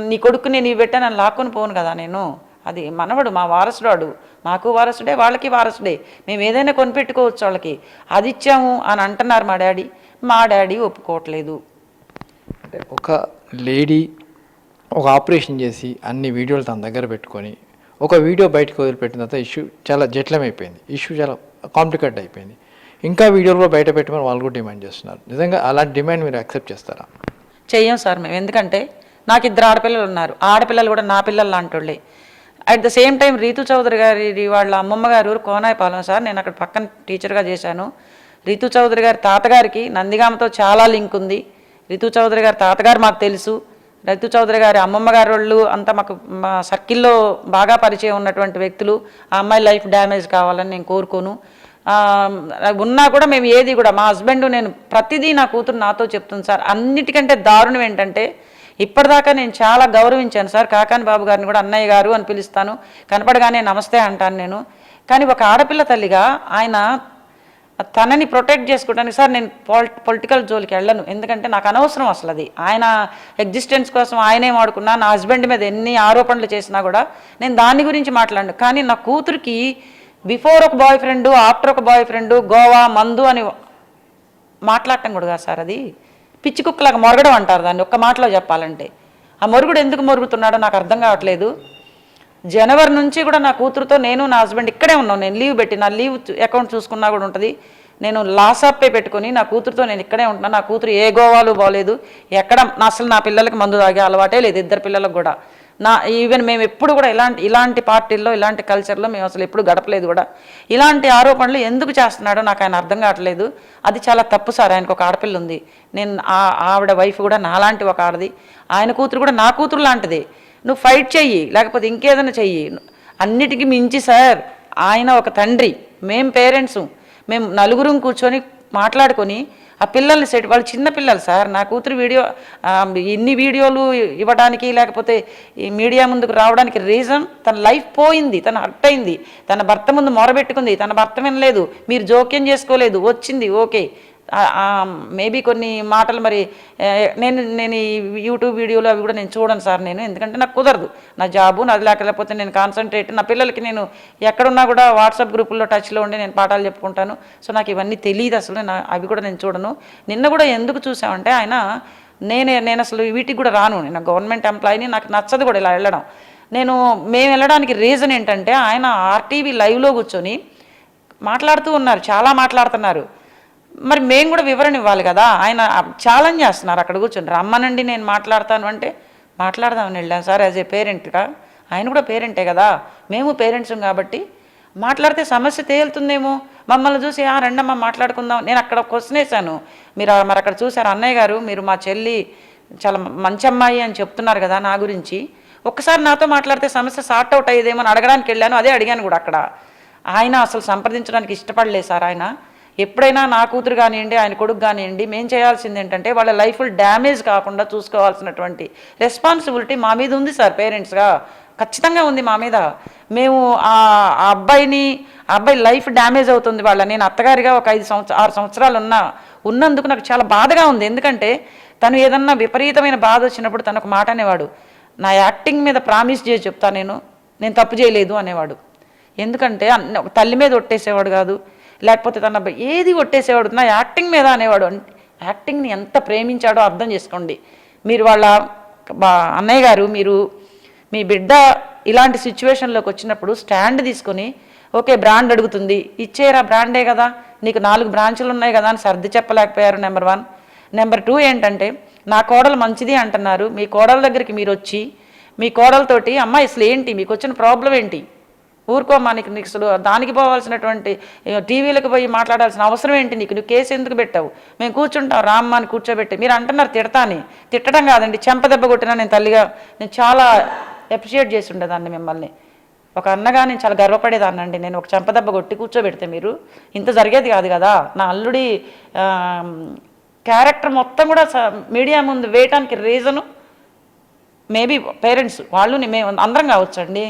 S3: నీ కొడుకు నేను ఇవి పెట్టా, నన్ను లాక్కొని పోను కదా నేను. అది మనవడు, మా వారసుడు వాడు, మాకు వారసుడే వాళ్ళకి వారసుడే, మేము ఏదైనా కొనిపెట్టుకోవచ్చు వాళ్ళకి. అది ఇచ్చాము అని అంటున్నారు మా డాడీ. మా డాడీ ఒప్పుకోవట్లేదు.
S1: అంటే ఒక లేడీ ఒక ఆపరేషన్ చేసి అన్ని వీడియోలు తన దగ్గర పెట్టుకొని ఒక వీడియో బయటకు వదిలిపెట్టిన తర్వాత ఇష్యూ చాలా జటిలమైపోయింది, ఇష్యూ చాలా కాంప్లికేట్ అయిపోయింది. ఇంకా వీడియోలు కూడా బయట పెట్టమని వాళ్ళు కూడా డిమాండ్ చేస్తున్నారు. నిజంగా అలాంటి డిమాండ్ మీరు యాక్సెప్ట్ చేస్తారా?
S3: చెయ్యం సార్ మేము. ఎందుకంటే నాకు 2 ఆడపిల్లలు ఉన్నారు. ఆడపిల్లలు కూడా నా పిల్లలు లాంటోళ్ళే. At the same time Ritu Chowdary గారి వాళ్ళ అమ్మమ్మ గారి ఊరు కోనాయిపాలెం సార్. నేను అక్కడ పక్కన టీచర్గా చేశాను. రీతు చౌదరి గారి తాతగారికి నందిగామతో చాలా లింక్ ఉంది. రీతు చౌదరి గారి తాతగారు మాకు తెలుసు. రీతు చౌదరి గారి అమ్మమ్మ గారి వాళ్ళు అంతా మాకు మా సర్కిల్లో బాగా పరిచయం ఉన్నటువంటి వ్యక్తులు. ఆ అమ్మాయి లైఫ్ డ్యామేజ్ కావాలని నేను కోరుకోను. ఉన్నా కూడా మేము ఏది కూడా మా హస్బెండ్ నేను ప్రతిదీ నా కూతురు నాతో చెప్తుంది సార్. అన్నిటికంటే దారుణం ఏంటంటే ఇప్పటిదాకా నేను చాలా గౌరవించాను సార్. కాకాని బాబు గారిని కూడా అన్నయ్య గారు అని పిలుస్తాను, కనపడగానే నమస్తే అంటాను నేను. కానీ ఒక ఆడపిల్ల తల్లిగా ఆయన తనని ప్రొటెక్ట్ చేసుకోవడానికి సార్ నేను పొలిటికల్ జోలికి వెళ్ళను. ఎందుకంటే నాకు అనవసరం అసలు అది. ఆయన ఎగ్జిస్టెన్స్ కోసం ఆయనే వాడుకున్నా, నా హస్బెండ్ మీద ఎన్ని ఆరోపణలు చేసినా కూడా నేను దాని గురించి మాట్లాడను. కానీ నా కూతురికి బిఫోర్ ఒక బాయ్ ఫ్రెండ్, ఆఫ్టర్ ఒక బాయ్ ఫ్రెండ్, గోవా మందు అని మాట్లాడటం కూడా కాదు సార్. అది పిచ్చి కుక్కలాగా మొరగడం అంటారు దాన్ని ఒక్క మాటలో చెప్పాలంటే. ఆ మొరుగుడు ఎందుకు మొరుగుతున్నాడో నాకు అర్థం కావట్లేదు. జనవరి నుంచి కూడా నా కూతురుతో నేను నా హస్బెండ్ ఇక్కడే ఉన్నాం. నేను లీవ్ పెట్టి నా లీవ్ అకౌంట్ చూసుకున్నా కూడా ఉంటుంది. నేను లాస్ ఆఫ్ పే పెట్టుకుని నా కూతురుతో నేను ఇక్కడే ఉంటున్నాను. నా కూతురు ఏ గోవాలు బాగోలేదు, ఎక్కడ అసలు నా పిల్లలకి మందు తాగే అలవాటే లేదు, 2 పిల్లలకు కూడా. ఈవెన్ మేము ఎప్పుడు కూడా ఇలాంటి పార్టీల్లో ఇలాంటి కల్చర్లో మేము అసలు ఎప్పుడు గడపలేదు కూడా. ఇలాంటి ఆరోపణలు ఎందుకు చేస్తున్నాడో నాకు ఆయన అర్థం కావట్లేదు. అది చాలా తప్పు సార్. ఆయనకు ఒక ఆడపిల్ల ఉంది. నేను ఆవిడ వైఫ్ కూడా నాలాంటి ఒక ఆడది, ఆయన కూతురు కూడా నా కూతురు లాంటిది. నువ్వు ఫైట్ చెయ్యి, లేకపోతే ఇంకేదైనా చెయ్యి. అన్నిటికీ మించి సార్ ఆయన ఒక తండ్రి, మేము పేరెంట్స్, మేము నలుగురం కూర్చొని మాట్లాడుకొని ఆ పిల్లల్ని వాళ్ళు చిన్న పిల్లలు సార్. నా కూతురు ఇన్ని వీడియోలు ఇవ్వడానికి లేకపోతే ఈ మీడియా ముందుకు రావడానికి రీజన్ తన లైఫ్ పోయింది, తన హర్ట్ అయింది, తన భర్త ముందు మొరబెట్టుకుంది, తన భర్త వినలేదు, మీరు జోక్యం చేసుకోలేదు, వచ్చింది ఓకే. మేబీ కొన్ని మాటలు మరి నేను ఈ యూట్యూబ్ వీడియోలు అవి కూడా నేను చూడను సార్ నేను. ఎందుకంటే నాకు కుదరదు, నా జాబు నాది, లేకపోతే నేను కాన్సన్ట్రేట్ నా పిల్లలకి నేను ఎక్కడున్నా కూడా వాట్సాప్ గ్రూపుల్లో టచ్లో ఉండి నేను పాఠాలు చెప్పుకుంటాను. సో నాకు ఇవన్నీ తెలియదు అసలు, అవి కూడా నేను చూడను. నిన్న కూడా ఎందుకు చూసామంటే ఆయన నేను అసలు వీటికి కూడా రాను, నేను గవర్నమెంట్ ఎంప్లాయీని, నాకు నచ్చదు కూడా ఇలా వెళ్ళడం. మేము వెళ్ళడానికి రీజన్ ఏంటంటే ఆయన ఆర్టీవీ లైవ్లో కూర్చొని మాట్లాడుతూ ఉన్నారు, చాలా మాట్లాడుతున్నారు. మరి మేము కూడా వివరణ ఇవ్వాలి కదా. ఆయన ఛాలెంజ్ చేస్తున్నారు అక్కడ కూర్చొని, రమ్మనండి నేను మాట్లాడతాను అంటే మాట్లాడదామని వెళ్ళాను సార్. యాజ్ ఏ పేరెంట్గా ఆయన కూడా పేరెంటే కదా, మేము పేరెంట్స్ కాబట్టి మాట్లాడితే సమస్య తేలుతుందేమో. మమ్మల్ని చూసి రండమ్మా మాట్లాడుకుందాం. నేను అక్కడ క్వశ్చన్ వేశాను, మరి అక్కడ చూసారు అన్నయ్య గారు, మీరు మా చెల్లి చాలా మంచి అమ్మాయి అని చెప్తున్నారు కదా నా గురించి, ఒక్కసారి నాతో మాట్లాడితే సమస్య సార్ట్ అవుట్ అయ్యేదేమో అని అడగడానికి వెళ్ళాను. అదే అడిగాను కూడా అక్కడ. ఆయన అసలు సంప్రదించడానికి ఇష్టపడలేదు సార్. ఆయన ఎప్పుడైనా నా కూతురు కానివ్వండి, ఆయన కొడుకు కానివ్వండి, మేము చేయాల్సింది ఏంటంటే వాళ్ళ లైఫ్ డ్యామేజ్ కాకుండా చూసుకోవాల్సినటువంటి రెస్పాన్సిబిలిటీ మా మీద ఉంది సార్. పేరెంట్స్గా ఖచ్చితంగా ఉంది మా మీద. మేము ఆ అబ్బాయి లైఫ్ డ్యామేజ్ అవుతుంది వాళ్ళ. నేను అత్తగారిగా ఒక 6 సంవత్సరాలు ఉన్నందుకు నాకు చాలా బాధగా ఉంది. ఎందుకంటే తను ఏదన్నా విపరీతమైన బాధ వచ్చినప్పుడు తను ఒక మాట అనేవాడు, నా యాక్టింగ్ మీద ప్రామిస్ చేసి చెప్తా, నేను తప్పు చేయలేదు అనేవాడు. ఎందుకంటే ఒక తల్లి మీద ఒట్టేసేవాడు కాదు, లేకపోతే తన ఏది కొట్టేసేవాడు, నా యాక్టింగ్ మీద అనేవాడు. యాక్టింగ్ని ఎంత ప్రేమించాడో అర్థం చేసుకోండి మీరు. వాళ్ళ అన్నయ్య గారు, మీరు మీ బిడ్డ ఇలాంటి సిచ్యువేషన్లోకి వచ్చినప్పుడు స్టాండ్ తీసుకొని, ఓకే బ్రాండ్ అడుగుతుంది, ఇచ్చేరా బ్రాండే కదా, నీకు 4 బ్రాంచులు ఉన్నాయి కదా అని సర్ది చెప్పలేకపోయారు. నెంబర్ 1. నెంబర్ 2 ఏంటంటే నా కోడలు మంచిది అంటున్నారు, మీ కోడల దగ్గరికి మీరు వచ్చి మీ కోడలతోటి అమ్మ అసలు ఏంటి మీకు వచ్చిన ప్రాబ్లం ఏంటి, ఊరుకోమ్మా, నీకు అసలు దానికి పోవాల్సినటువంటి టీవీలకు పోయి మాట్లాడాల్సిన అవసరం ఏంటి, నువ్వు కేసు ఎందుకు పెట్టావు, మేము కూర్చుంటాం రామ్మ అని కూర్చోబెట్టి. మీరు అంటున్నారు తిడతాని, తిట్టడం కాదండి, చెంపదెబ్బ కొట్టినా నేను తల్లిగా నేను చాలా అప్రిషియేట్ చేసి ఉండేదాన్ని మిమ్మల్ని. ఒక అన్నగా నేను చాలా గర్వపడేదాన్నండి. నేను ఒక చెంపదెబ్బ కొట్టి కూర్చోబెడితే మీరు ఇంత జరిగేది కాదు కదా. నా అల్లుడి క్యారెక్టర్ మొత్తం కూడా మీడియా ముందు వేయటానికి రీజను మేబీ పేరెంట్స్, వాళ్ళు మేము అందరం కావచ్చండి.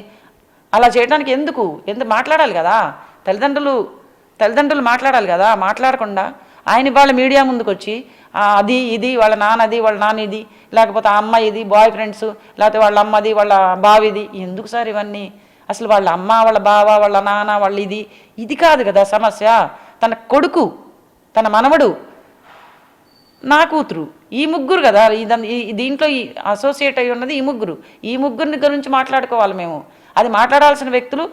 S3: అలా చేయడానికి ఎందుకు మాట్లాడాలి కదా, తల్లిదండ్రులు మాట్లాడాలి కదా. మాట్లాడకుండా ఆయన వాళ్ళ మీడియా ముందుకు వచ్చి అది ఇది వాళ్ళ నాన్నది, వాళ్ళ నాన్నది, లేకపోతే ఆ అమ్మాయిది బాయ్ ఫ్రెండ్స్, లేకపోతే వాళ్ళ అమ్మది, వాళ్ళ బావిది, ఎందుకు సార్ ఇవన్నీ? అసలు వాళ్ళ అమ్మ, వాళ్ళ బావ, వాళ్ళ నాన్న, వాళ్ళ ఇది కాదు కదా సమస్య. తన కొడుకు, తన మనవడు నా కూతురు, ఈ ముగ్గురు కదా దీంట్లో అసోసియేట్ అయి ఉన్నది ఈ ముగ్గురిని గురించి మాట్లాడుకోవాలి మేము. అది మాట్లాడాల్సిన వ్యక్తులు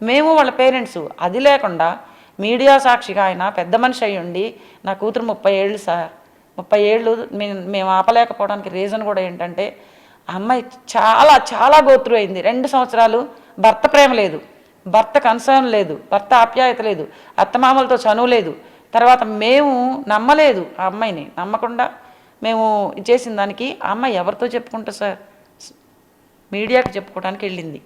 S3: మేము, వాళ్ళ పేరెంట్స్. అది లేకుండా మీడియా సాక్షిగా ఆయన పెద్ద మనిషి అయ్యి ఉండి, నా కూతురు 30 ఏళ్ళు సార్, 30 ఏళ్ళు మేము ఆపలేకపోవడానికి రీజన్ కూడా ఏంటంటే అమ్మాయి చాలా చాలా గోత్రు అయింది. 2 సంవత్సరాలు భర్త ప్రేమ లేదు, భర్త కన్సర్న్ లేదు, భర్త ఆప్యాయత లేదు, అత్తమామలతో చనువు లేదు. తర్వాత మేము నమ్మలేదు, ఆ అమ్మాయిని నమ్మకుండా మేము చేసిన దానికి ఆ అమ్మాయి ఎవరితో చెప్పుకుంటా సార్, మీడియాకి చెప్పుకోవడానికి వెళ్ళింది.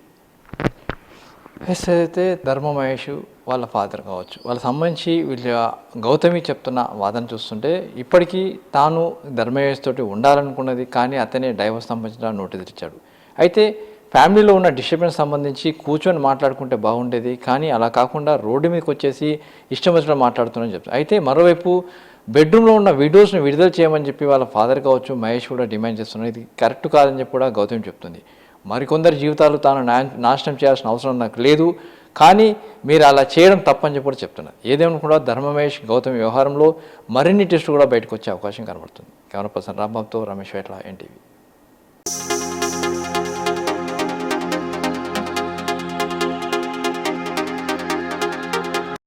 S1: ఎస్, అయితే ధర్మ మహేష్ వాళ్ళ ఫాదర్ కావచ్చు, వాళ్ళకి సంబంధించి వీళ్ళ గౌతమి చెప్తున్న వాదన చూస్తుంటే ఇప్పటికీ తాను ధర్మమహేష్ తోటి ఉండాలనుకున్నది, కానీ అతనే డైవర్స్ సంబంధించిన నోటీస్ ఇచ్చాడు. అయితే ఫ్యామిలీలో ఉన్న డిస్టర్బెన్స్ సంబంధించి కూర్చొని మాట్లాడుకుంటే బాగుండేది, కానీ అలా కాకుండా రోడ్డు మీదకి వచ్చేసి ఇష్టం వచ్చినట్టు మాట్లాడుతున్నారని చెప్తారు. అయితే మరోవైపు బెడ్రూమ్లో ఉన్న వీడియోస్ని విడుదల చేయమని చెప్పి వాళ్ళ ఫాదర్ కావచ్చు మహేష్ కూడా డిమాండ్ చేస్తున్నారు. ఇది కరెక్ట్ కాదని చెప్పి కూడా గౌతమి చెప్తుంది. మరికొందరి జీవితాలు తాను నాశనం చేయాల్సిన అవసరం నాకు లేదు, కానీ మీరు అలా చేయడం తప్పని చెప్పి కూడా చెప్తున్నారు. ఏదేమన్నా కూడా ధర్మమహేష్ గౌతమి వ్యవహారంలో మరిన్ని టెస్టులు కూడా బయటకు వచ్చే అవకాశం కనబడుతుంది. Camera person రాంబాబుతో Ramesh వేట్ల, NTV.